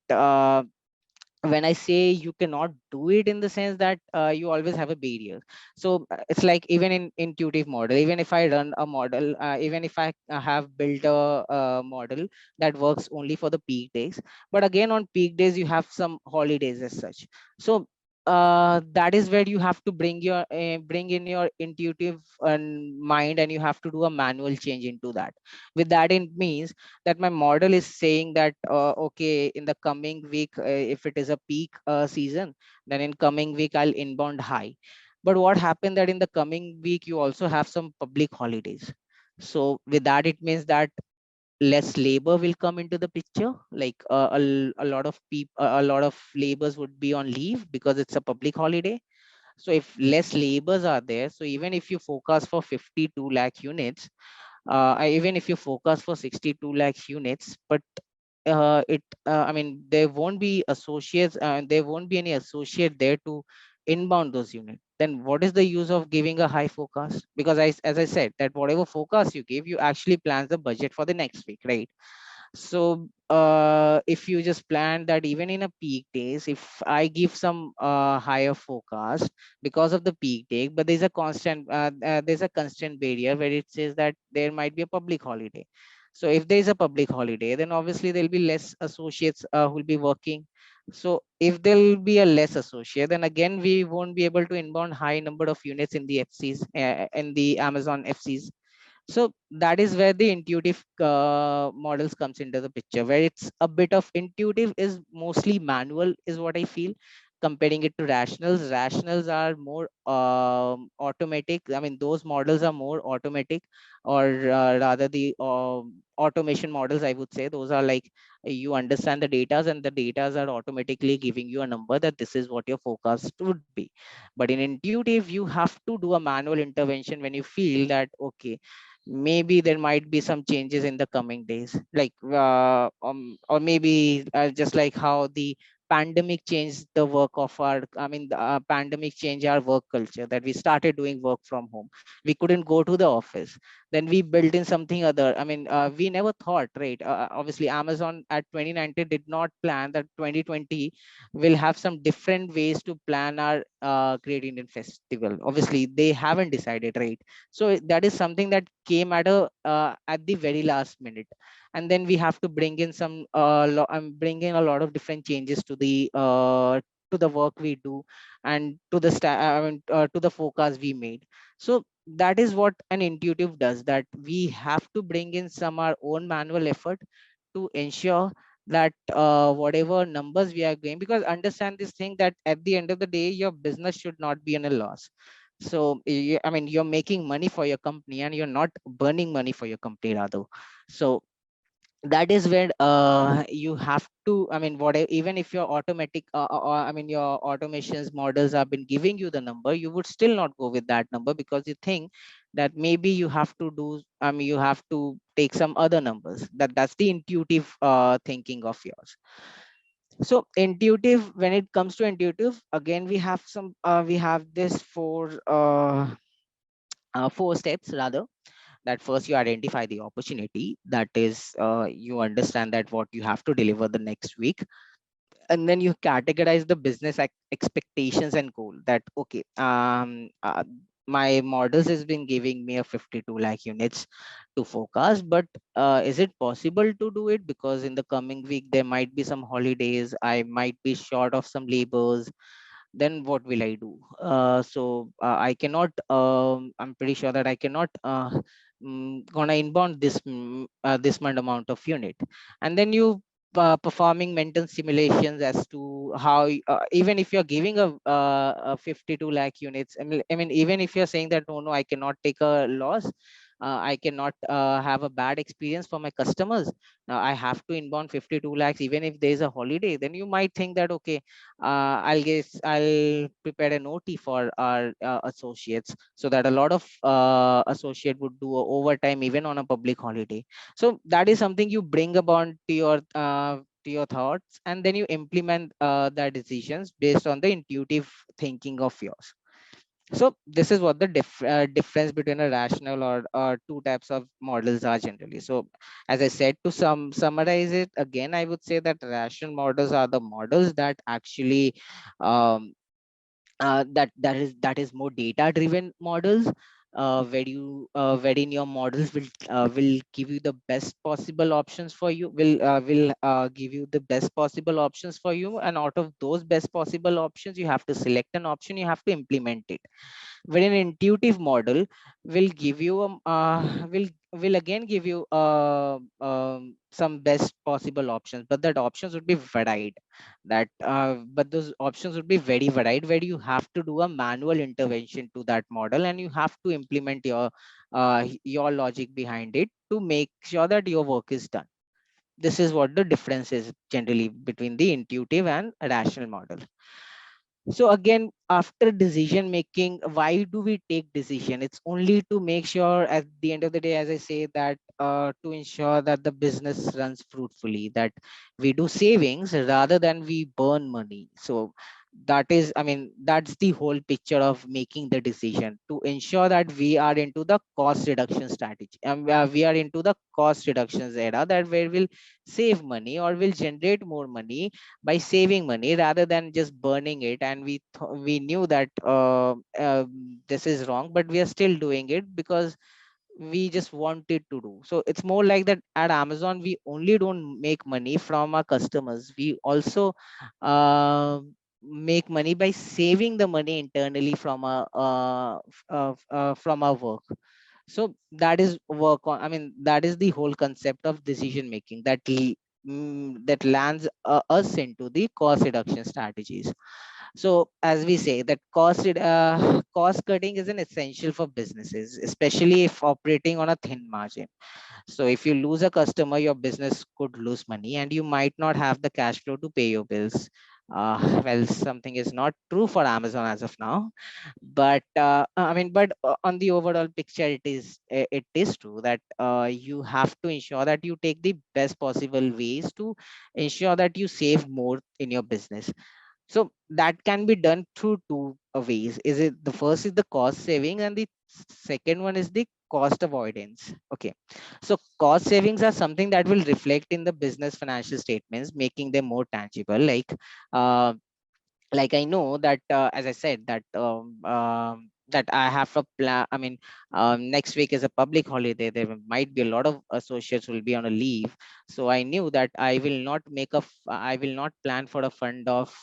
when I say you cannot do it, in the sense that you always have a barrier. So it's like, even in intuitive model, even if I run a model, even if I have built a model that works only for the peak days, but again on peak days you have some holidays as such. So that is where you have to bring in your intuitive mind, and you have to do a manual change into that. With that, it means that my model is saying that okay, in the coming week, if it is a peak season, then in coming week I'll inbound high. But what happened that in the coming week you also have some public holidays. So with that, it means that less labor will come into the picture, like a lot of people, a lot of labors would be on leave because it's a public holiday. So if less labors are there, so even if you forecast for 52 lakh units, even if you focus for 62 lakh units, but I mean, there won't be associates, there won't be any associate there to inbound those units. Then what is the use of giving a high forecast? Because as I said, that whatever forecast you give, you actually plans the budget for the next week, right? So if you just plan that even in a peak days, if I give some higher forecast because of the peak day, but there's a constant barrier where it says that there might be a public holiday. So if there is a public holiday, then obviously there'll be less associates who will be working. So if there'll be a less associate, then again we won't be able to inbound high number of units in the FCs, in the Amazon FCs. So that is where the intuitive models comes into the picture, where it's a bit of intuitive is mostly manual, is what I feel. Comparing it to rationals, rationals are more automatic. I mean, those models are more automatic, or rather the automation models, I would say. Those are like, you understand the data, and the data are automatically giving you a number that this is what your forecast would be. But in intuitive, you have to do a manual intervention when you feel that, okay, maybe there might be some changes in the coming days, like or maybe just like how the pandemic changed the work of our, I mean, the pandemic changed our work culture, that we started doing work from home. We couldn't go to the office. Then we built in something other. I mean, we never thought, right? Obviously Amazon at 2019 did not plan that 2020 will have some different ways to plan our Great Indian Festival. Obviously they haven't decided, right? So that is something that came at the very last minute. And then we have to bring in bring in a lot of different changes to the work we do, and to the to the forecast we made. So that is what an intuitive does, that we have to bring in some our own manual effort to ensure that whatever numbers we are going, because understand this thing, that at the end of the day your business should not be in a loss. So I mean, you're making money for your company, and you're not burning money for your company, rather. So that is where you have to, I mean, whatever, even if your automatic I mean, your automations models have been giving you the number, you would still not go with that number, because you think that maybe you have to do, I mean, you have to take some other numbers. That's the intuitive thinking of yours. So intuitive, when it comes to intuitive, again we have this four steps, rather. That first, you identify the opportunity, that is, you understand that what you have to deliver the next week. And then you categorize the business expectations and goal, that okay, my models has been giving me a 52 lakh units to forecast, but is it possible to do it? Because in the coming week there might be some holidays, I might be short of some labors. Then what will I do? I cannot, I'm pretty sure that I cannot gonna inbound this much amount of unit. And then you performing mental simulations as to how even if you're giving a 52 lakh units, I mean, even if you're saying that, no, no, I cannot take a loss, I cannot have a bad experience for my customers, I have to inbound 52 lakhs even if there's a holiday. Then you might think that, okay, I'll prepare an OT for our associates, so that a lot of associate would do overtime even on a public holiday. So that is something you bring about to your thoughts, and then you implement the decisions based on the intuitive thinking of yours. So this is what the difference between a rational or two types of models are generally. So as I said, to summarize it again, I would say that rational models are the models that actually that is more data driven models, wherein your models will give you the best possible options for you, will give you the best possible options for you, and out of those best possible options you have to select an option, you have to implement it. When an intuitive model will give you will again give you some best possible options, but that options would be varied. But those options would be very varied, where you have to do a manual intervention to that model, and you have to implement your logic behind it to make sure that your work is done. This is what the difference is generally between the intuitive and rational model. So again, after decision making, why do we take decision? It's only to make sure at the end of the day, as I say, that to ensure that the business runs fruitfully, that we do savings rather than we burn money. So that is, I mean, that's the whole picture of making the decision, to ensure that we are into the cost reduction strategy, and we are into the cost reductions era, that where we'll save money or will generate more money by saving money rather than just burning it. And we knew that this is wrong, but we are still doing it, because we just wanted to do. So it's more like that at Amazon, we only don't make money from our customers. We also uh, make money by saving the money internally from from our work. So that is work on, I mean, that is the whole concept of decision making that that lands us into the cost reduction strategies. So as we say that cost cutting is an essential for businesses, especially if operating on a thin margin. So if you lose a customer, your business could lose money and you might not have the cash flow to pay your bills. Well, something is not true for Amazon as of now, but I mean, but on the overall picture, it is true that you have to ensure that you take the best possible ways to ensure that you save more in your business. So that can be done through two ways. Is it the first is the cost saving and the second one is the cost avoidance. Okay. So cost savings are something that will reflect in the business financial statements, making them more tangible. Uh, like I know that as I said that that I have a plan. I mean, next week is a public holiday. There might be a lot of associates will be on a leave. So I knew that I will not plan for a fund of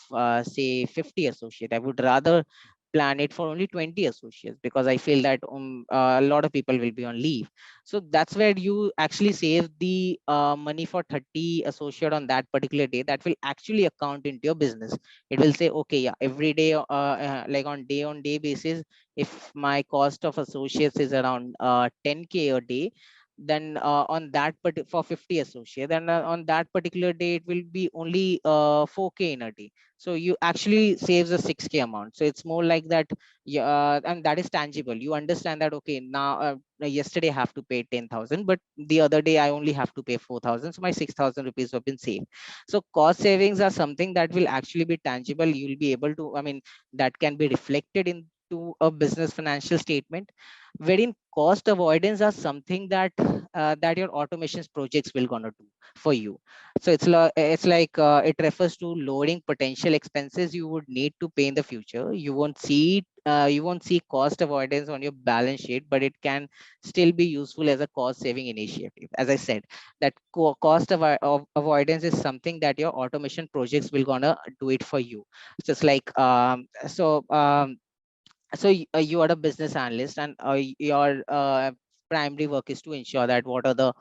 say 50 associate. I would rather plan it for only 20 associates because I feel that a lot of people will be on leave. So that's where you actually save the money for 30 associate on that particular day. That will actually account into your business. It will say, okay, yeah, every day like on day basis, if my cost of associates is around 10K a day, then on that for 50 associate, then on that particular day it will be only 4K in a day. So you actually saves a 6K amount. So it's more like that. Yeah, and that is tangible. You understand that, okay, now yesterday I have to pay 10,000, but the other day I only have to pay 4,000, so my 6,000 rupees have been saved. So cost savings are something that will actually be tangible. You'll be able to, I mean, that can be reflected into a business financial statement. Wherein cost avoidance are something that that your automations projects will gonna do for you. So it's like it refers to lowering potential expenses you would need to pay in the future. You won't see cost avoidance on your balance sheet, but it can still be useful as a cost saving initiative. As I said, that cost of avoidance is something that your automation projects will gonna do it for you. Just like you are a business analyst and your primary work is to ensure that what are the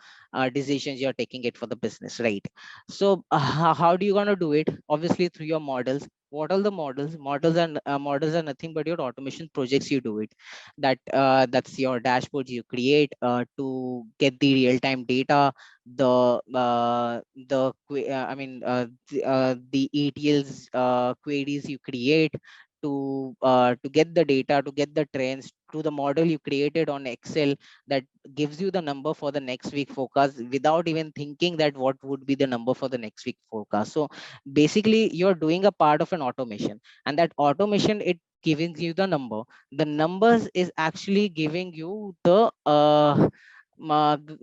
decisions you're taking it for the business, right? So how do you gonna do it? Obviously through your models. What are the models are nothing but your automation projects. You do it, that's your dashboards you create to get the real-time data, the ETLs queries you create to get the data, to get the trends, to the model you created on Excel that gives you the number for the next week forecast without even thinking that what would be the number for the next week forecast. So basically you're doing a part of an automation, and that automation, it giving you the number. The numbers is actually giving you the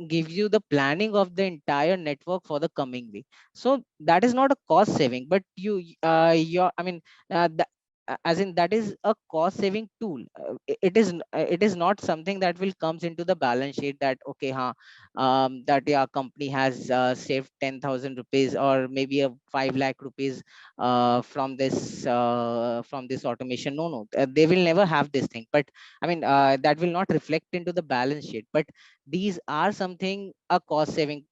gives you the planning of the entire network for the coming week. So that is not a cost saving, but your I mean as in that is a cost saving tool. It is not something that will comes into the balance sheet that, okay, that your company has saved 10,000 rupees or maybe a 5 lakh rupees from this automation. No, they will never have this thing. But I mean, that will not reflect into the balance sheet, but these are something a cost saving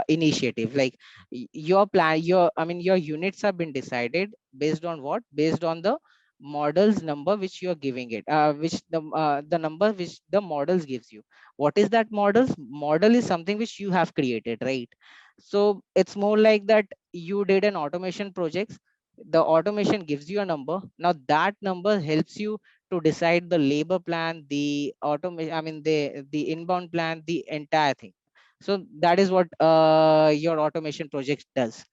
initiative. Like your plan, your units have been decided based on what? Based on the models number which you are giving it, which the number which the models gives you. What is that model is something which you have created, right? So it's more like that you did an automation project. The automation gives you a number. Now that number helps you to decide the labor plan, the automation, the inbound plan, the entire thing. So that is what your automation project does.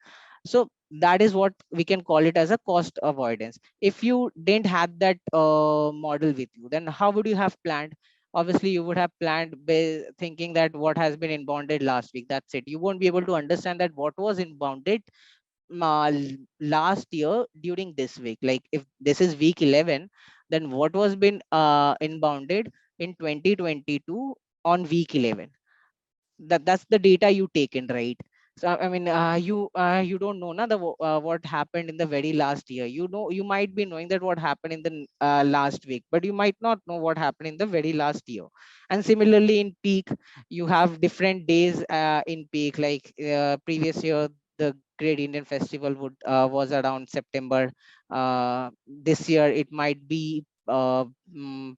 So that is what we can call it as a cost avoidance. If you didn't have that model with you, then how would you have planned? Obviously you would have planned by thinking that what has been inbounded last week, that's it. You won't be able to understand that what was inbounded last year during this week. Like if this is week 11, then what was been inbounded in 2022 on week 11. That's the data you take in, right? So I mean, you don't know na, what happened in the very last year. You know, you might be knowing that what happened in the last week, but you might not know what happened in the very last year. And similarly in peak, you have different days in peak, like previous year the Great Indian Festival would was around September. This year it might be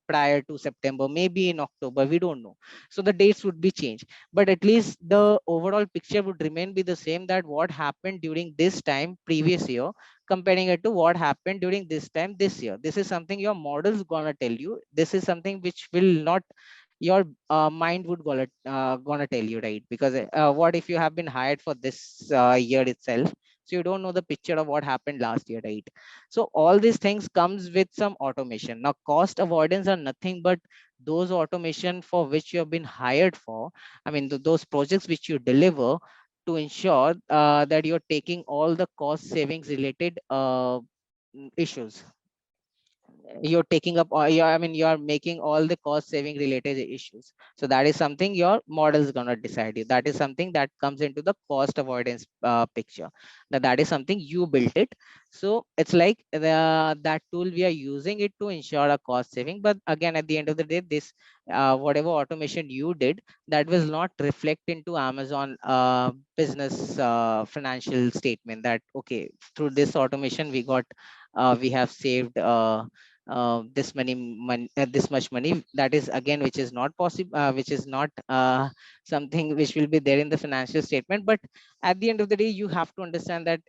prior to September, maybe in October, we don't know. So the dates would be changed, but at least the overall picture would remain be the same, that what happened during this time previous year, comparing it to what happened during this time this year. This is something your model is gonna tell you. This is something which will not your mind would gonna tell you, right? Because what if you have been hired for this year itself, so you don't know the picture of what happened last year, right? So all these things comes with some automation. Now cost avoidance are nothing but those automation for which you have been hired for. I mean, those projects which you deliver to ensure that you're taking all the cost savings related issues. You're taking up all I mean, you're making all the cost saving related issues. So that is something your model is going to decide you. That is something that comes into the cost avoidance picture. That is something you built it. So it's like that tool we are using it to ensure a cost saving. But again, at the end of the day, this whatever automation you did, that will not reflect into Amazon business financial statement, that okay, through this automation we got we have saved this much money. That is again which is not possible, which is not something which will be there in the financial statement. But at the end of the day, you have to understand that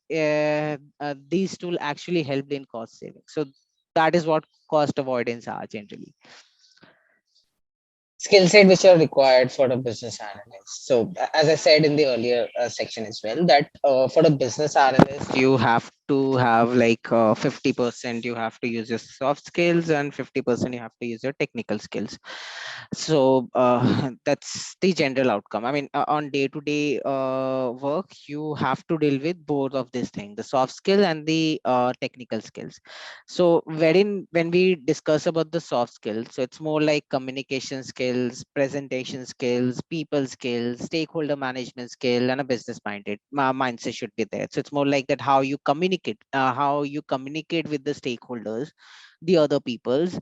these tools actually helped in cost saving. So that is what cost avoidance are generally. Skill set which are required for a business analyst. So, as I said in the earlier section as well, that for a business analyst, You have to have like 50% you have to use your soft skills, and 50% you have to use your technical skills. So that's the general outcome. I mean, on day to day work, you have to deal with both of these things, the soft skill and the technical skills. So wherein when we discuss about the soft skills, so it's more like communication skills, presentation skills, people skills, stakeholder management skill, and a business mindset should be there. So it's more like that, how you communicate with the stakeholders, the other peoples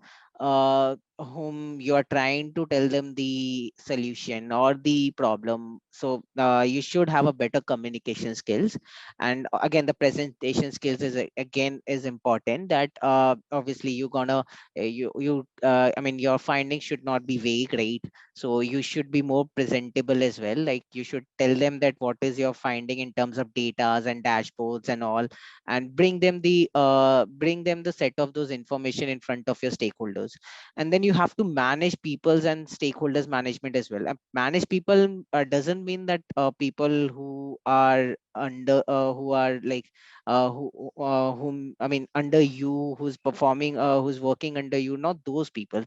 whom you are trying to tell them the solution or the problem. So you should have a better communication skills. And again, the presentation skills is again is important, that obviously you're gonna you I mean, your findings should not be vague, right? So you should be more presentable as well. Like you should tell them that what is your finding in terms of data and dashboards and all, and bring them the set of those information in front of your stakeholders. And then you have to manage people's and stakeholders management as well. Manage people doesn't mean that people who are who are like whom I mean under you, who's performing, who's working under you, not those people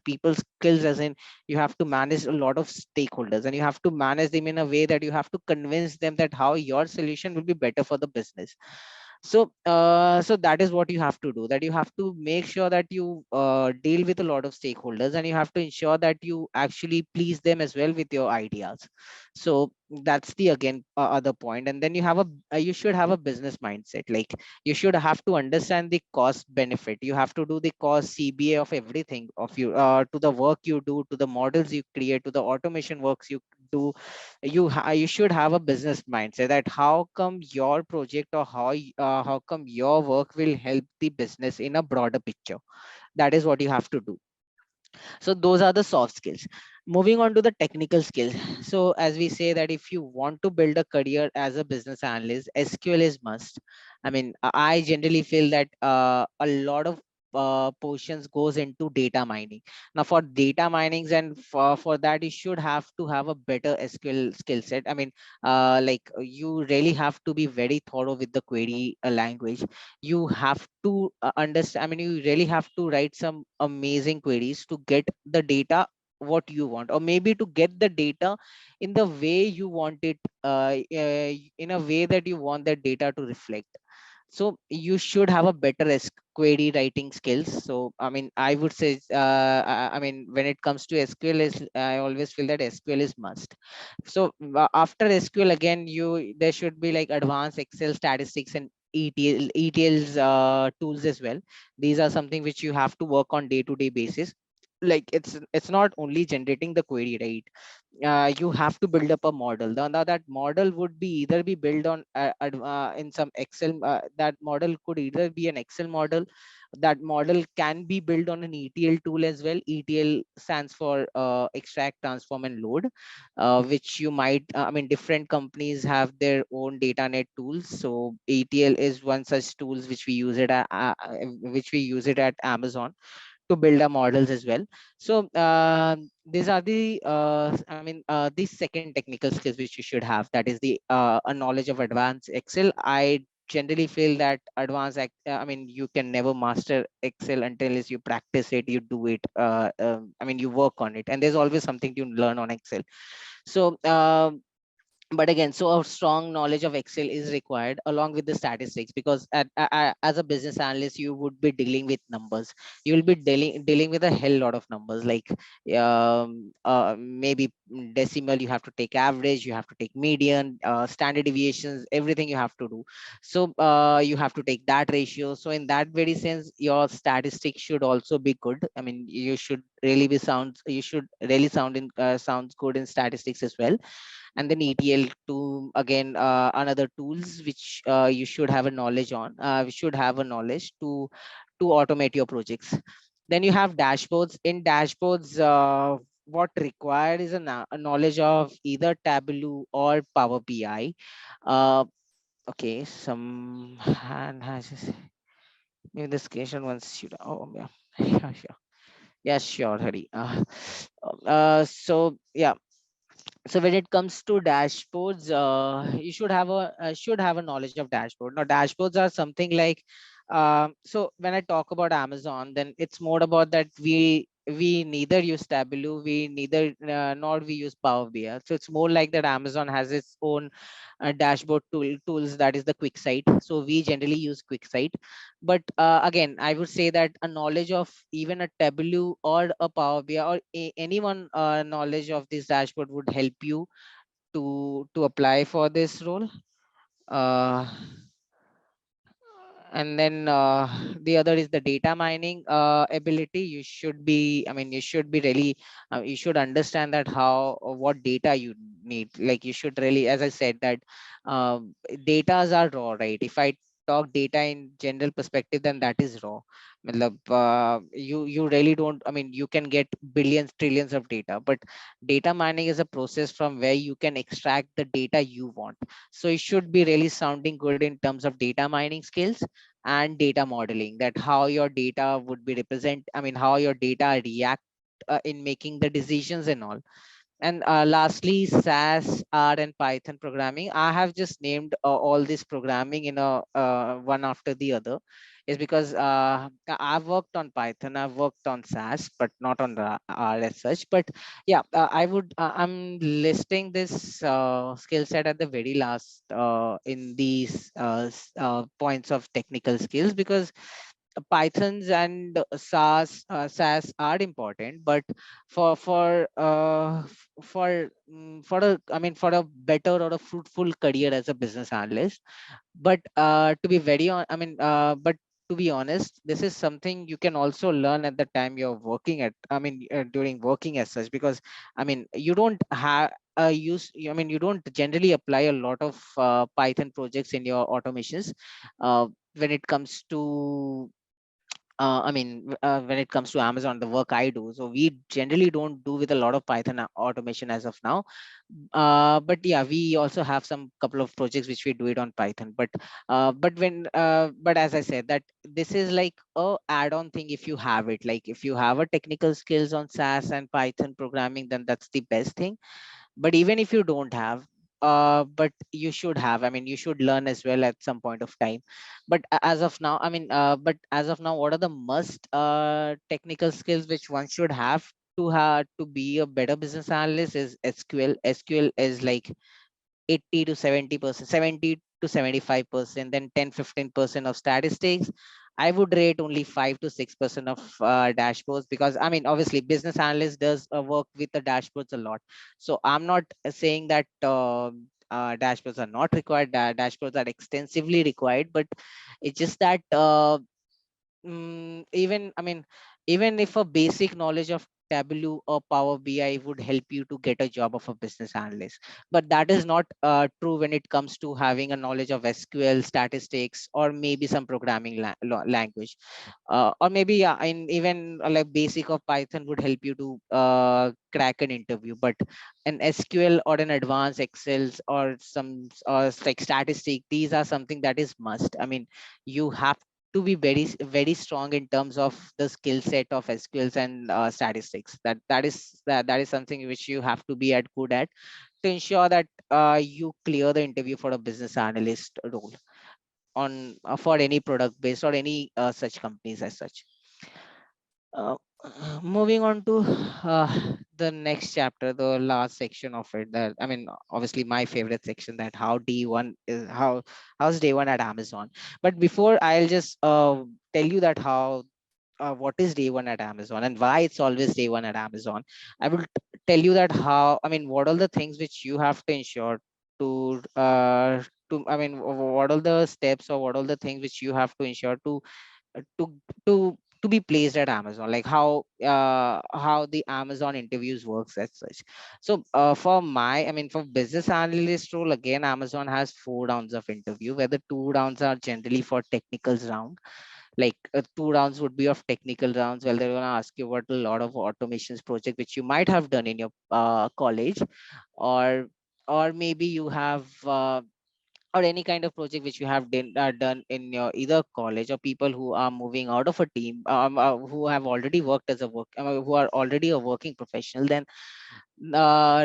skills, as in you have to manage a lot of stakeholders, and you have to manage them in a way that you have to convince them that how your solution will be better for the business. So so that is what you have to do, that you have to make sure that you deal with a lot of stakeholders, and you have to ensure that you actually please them as well with your ideas. So that's the again other point. And then you have a you should have a business mindset. Like you should have to understand the cost benefit. You have to do the cost CBA of everything of you, to the work you do, to the models you create, to the automation works you do. You should have a business mindset, that how come your project, or how come your work will help the business in a broader picture. That is what you have to do. So those are the soft skills. Moving on to the technical skills. So as we say that if you want to build a career as a business analyst, SQL is must. I mean, I generally feel that a lot of portions goes into data mining. Now for data minings, and for that you should have to have a better SQL skill set. I mean, like you really have to be very thorough with the query language. You have to understand, I mean, you really have to write some amazing queries to get the data what you want, or maybe to get the data in the way you want it, in a way that you want that data to reflect. So you should have a better query writing skills. So I mean, I would say, I mean, when it comes to SQL, is I always feel that SQL is must. So after SQL, again, you there should be like advanced Excel statistics and ETLs tools as well. These are something which you have to work on day to day basis. Like it's not only generating the query, right? You have to build up a model. Now that model would be either be built on in some Excel. That model could either be an Excel model. That model can be built on an ETL tool as well. ETL stands for extract, transform, and load, which you might. I mean, different companies have their own data net tools. So ETL is one such tools which we use it at, which we use it at Amazon to build our models as well. So these are the these second technical skills which you should have. That is the a knowledge of advanced Excel. I generally feel that I mean, you can never master Excel until as you practice it, you do it. I mean, you work on it, and there's always something to learn on Excel. So but again, so a strong knowledge of Excel is required along with the statistics, because as a business analyst, you would be dealing with numbers. You will be dealing with a hell lot of numbers, like maybe decimal. You have to take average, you have to take median, standard deviations, everything you have to do. So you have to take that ratio. So in that very sense, your statistics should also be good. I mean, you should really sounds good in statistics as well. And then ETL to again, another tools which you should have a knowledge on. We should have a knowledge to automate your projects. Then you have dashboards. In dashboards, what required is a knowledge of either Tableau or Power BI. Uh, okay, some hand has maybe the station once should. Oh yeah, yeah, sure. Yeah, sure, Hari. So yeah, so when it comes to dashboards, you should have a knowledge of dashboard. Now dashboards are something like, so when I talk about Amazon, then it's more about that we neither use Tableau, we neither nor we use Power BI. So it's more like that Amazon has its own dashboard tools, that is the QuickSight. So we generally use QuickSight. But again, I would say that a knowledge of even a Tableau or a Power BI or anyone knowledge of this dashboard would help you to apply for this role. Uh, and then the other is the data mining ability. You should be, I mean, you should be really, you should understand that how what data you need. Like you should really, as I said, that uh, datas are raw, right? If I talk data in general perspective, then that is raw. Matlab, you really don't, I mean, you can get billions trillions of data, but data mining is a process from where you can extract the data you want. So it should be really sounding good in terms of data mining skills and data modeling, that how your data would be represent, I mean, how your data react in making the decisions and all. And lastly, SAS, R, and Python programming. I have just named all this programming in a one after the other, is because I've worked on Python, I've worked on SAS, but not on the R as such. But yeah, I'm listing this skill set at the very last in these points of technical skills, because Pythons and SAS are important, but for a, I mean, for a better or a fruitful career as a business analyst. But to be very on, I mean, but to be honest, this is something you can also learn at the time you're working at. I mean, during working as such, because I mean, you don't have. I mean, you don't generally apply a lot of Python projects in your automations when it comes to when it comes to Amazon, the work I do. So we generally don't do with a lot of Python automation as of now. But yeah, we also have some couple of projects which we do it on Python. But as I said, that this is like a add-on thing. If you have it, like if you have a technical skills on SAS and Python programming, then that's the best thing. But even if you don't have, but you should have, I mean, you should learn as well at some point of time. But as of now, but as of now, what are the must technical skills which one should have to be a better business analyst is SQL. SQL is like 80 to 70%, 70 to 75%, then 10-15% of statistics. I would rate only 5 to 6% of dashboards, because I mean, obviously, business analyst does work with the dashboards a lot. So I'm not saying that dashboards are not required. Dashboards are extensively required, but it's just that even I mean, even if a basic knowledge of Tableau or Power BI would help you to get a job of a business analyst, but that is not true when it comes to having a knowledge of SQL, statistics, or maybe some programming language, or maybe yeah, and even like basic of Python would help you to crack an interview. But an SQL or an advanced Excels or some or like statistic, these are something that is must. I mean, you have to be very strong in terms of the skill set of SQLs and statistics. That is something which you have to be at good at to ensure that you clear the interview for a business analyst role on for any product based or any such companies as such. Uh, Moving on to the next chapter, the last section of it. That I mean, obviously my favorite section. That how D1 is how's day one at Amazon. But before, I'll just tell you that how what is day one at Amazon and why it's always day one at Amazon. I will tell you that how I mean, what are the things which you have to ensure to I mean, what are the steps or what are the things which you have to ensure uh, to to be placed at Amazon, like how the Amazon interviews works as such. So for my I mean, for business analyst role, again, Amazon has 4 rounds of interview, where the 2 rounds are generally for technicals round. Like 2 rounds would be of technical rounds, where they're going to ask you about a lot of automations project which you might have done in your college, or maybe you have or any kind of project which you have done in your either college, or people who are moving out of a team, who have already worked as a work who are already a working professional. Then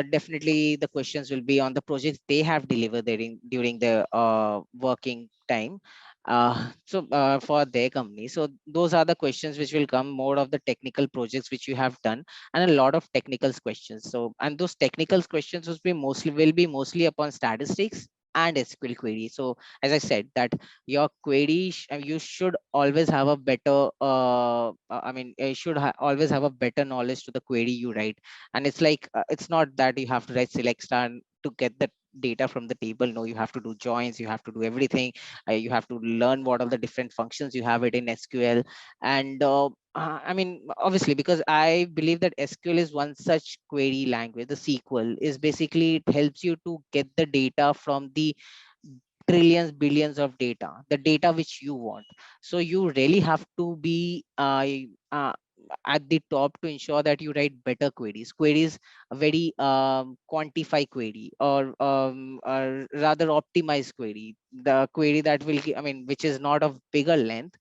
definitely the questions will be on the projects they have delivered during the working time, for their company. So those are the questions which will come more of the technical projects which you have done, and a lot of technical questions. So, and those technical questions will be mostly upon statistics and SQL query. So as I said, that your query you should always have a better I mean, you should always have a better knowledge to the query you write. And it's like it's not that you have to write select star to get the data from the table. No, you have to do joins, you have to do everything. You have to learn what are the different functions you have it in SQL. And I mean, obviously, because I believe that SQL is one such query language. The SQL is basically, it helps you to get the data from the trillions billions of data, the data which you want. So you really have to be at the top to ensure that you write better queries, a very quantify query, or rather optimized query, the query that will I mean, which is not of bigger length,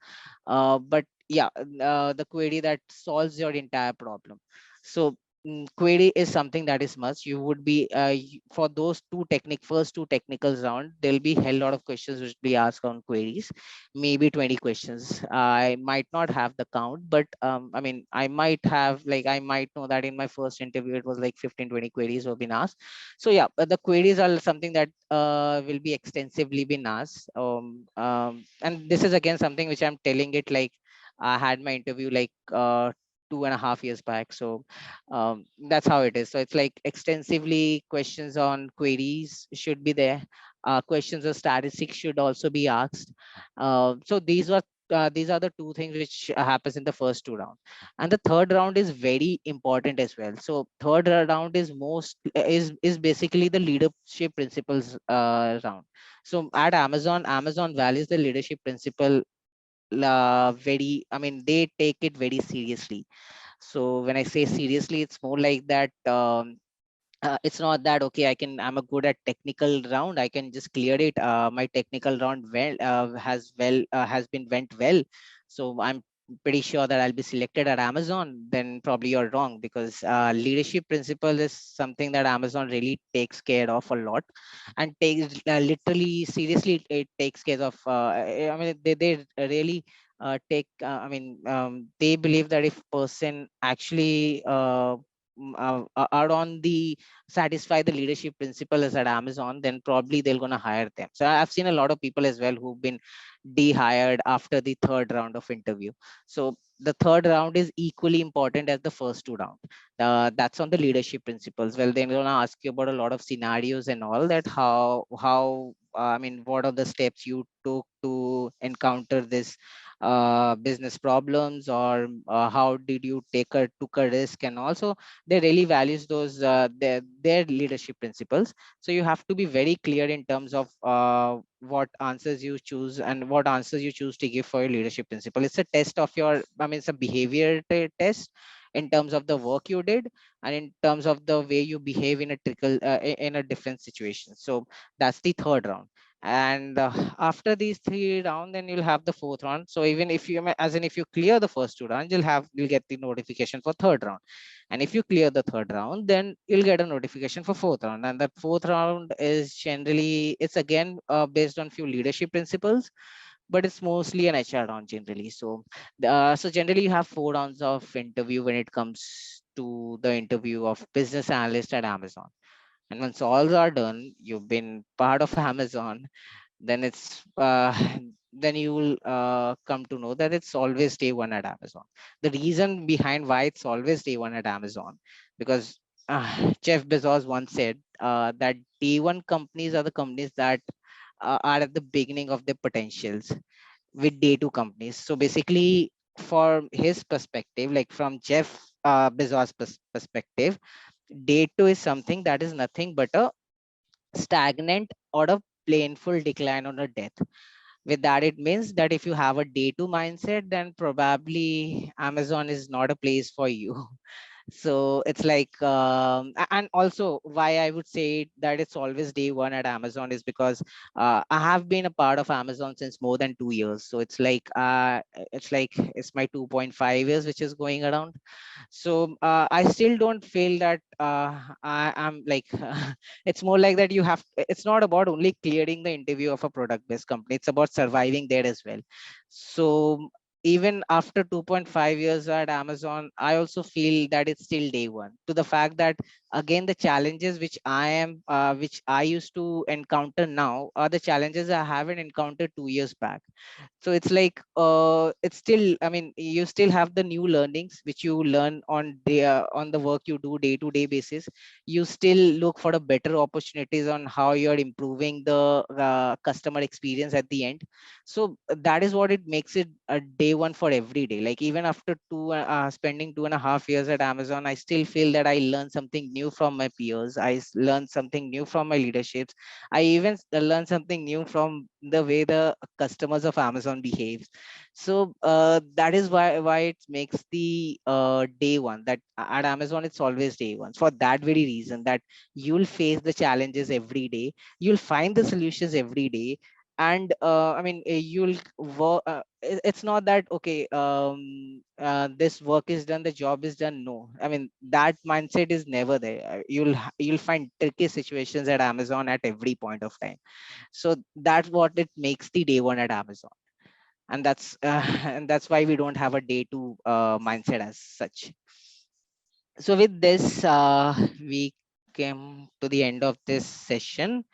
but yeah, the query that solves your entire problem. So query is something that is must. You would be for those first two technicals round, there'll be hell lot of questions which be asked on queries, maybe 20 questions. I might not have the count, but I mean, I might know that in my first interview it was like 15-20 queries were been asked. So yeah, but the queries are something that will be extensively been asked. And this is again something which I'm telling it like I had my interview like 2.5 years back. So that's how it is. So it's like extensively questions on queries should be there. Questions of statistics should also be asked. So these are the two things which happens in the first 2 rounds. And the third round is very important as well. So third round is basically the leadership principles round. So at Amazon values the leadership principle very, I mean, they take it very seriously. So when I say seriously, it's more like that it's not that okay, I'm a good at technical round, I can just clear it. My technical round has been went well, so I'm pretty sure that I'll be selected at Amazon. Then probably you're wrong, because leadership principle is something that Amazon really takes care of a lot, and takes literally seriously. It takes care of I mean, they really take I mean, they believe that if person actually are on the satisfy the leadership principles at Amazon, then probably they're gonna hire them. So I've seen a lot of people as well who've been dehired after the third round of interview. So the third round is equally important as the first two round. That's on the leadership principles. Well, they're gonna ask you about a lot of scenarios and all that. How I mean, what are the steps you took to encounter this business problems, or how did you took a risk, and also they really values those their leadership principles. So you have to be very clear in terms of what answers you choose and what answers you choose to give for your leadership principle. It's a test of your, I mean, it's a behavior test in terms of the work you did and in terms of the way you behave in a in a different situation. So that's the third round. And after these three rounds, then you'll have the fourth round. So even if you as in if you clear the first two rounds, you'll get the notification for third round. And if you clear the third round, then you'll get a notification for fourth round. And that fourth round is generally, it's again based on few leadership principles, but it's mostly an HR round generally. So so generally you have four rounds of interview when it comes to the interview of business analyst at Amazon. And once all are done, you've been part of Amazon, then it's then you will come to know that it's always day one at Amazon. The reason behind why it's always day one at Amazon, because Jeff Bezos once said that day one companies are the companies that are at the beginning of their potentials with day two companies. So basically, for his perspective, like from Jeff Bezos perspective, day two is something that is nothing but a stagnant or a painful decline or a death. With that, it means that if you have a day two mindset, then probably Amazon is not a place for you. So it's like and also why I would say that it's always day one at Amazon is because I have been a part of Amazon since more than 2 years. So it's like it's my 2.5 years which is going around. So I still don't feel that I am like it's more like that you have, it's not about only clearing the interview of a product based company, it's about surviving there as well. So even after 2.5 years at Amazon, I also feel that it's still day one, to the fact that again the challenges which I used to encounter now are the challenges I haven't encountered 2 years back. So it's like it's still, I mean, you still have the new learnings which you learn on the work you do day to day basis. You still look for the better opportunities on how you're improving the customer experience at the end. So that is what it makes it a day one for every day. Like even after spending 2.5 years at Amazon, I still feel that I learned something new from my peers. Learned something new from my leaderships. I even learned something new from the way the customers of Amazon behaves. So that is why it makes the day one, that at Amazon it's always day one, for that very reason, that you'll face the challenges every day, you'll find the solutions every day. And I mean you'll work it's not that okay, this work is done, the job is done. No, I mean that mindset is never there. You'll find tricky situations at Amazon at every point of time. So that's what it makes the day one at Amazon. And that's and that's why we don't have a day two mindset as such. So with this we came to the end of this session.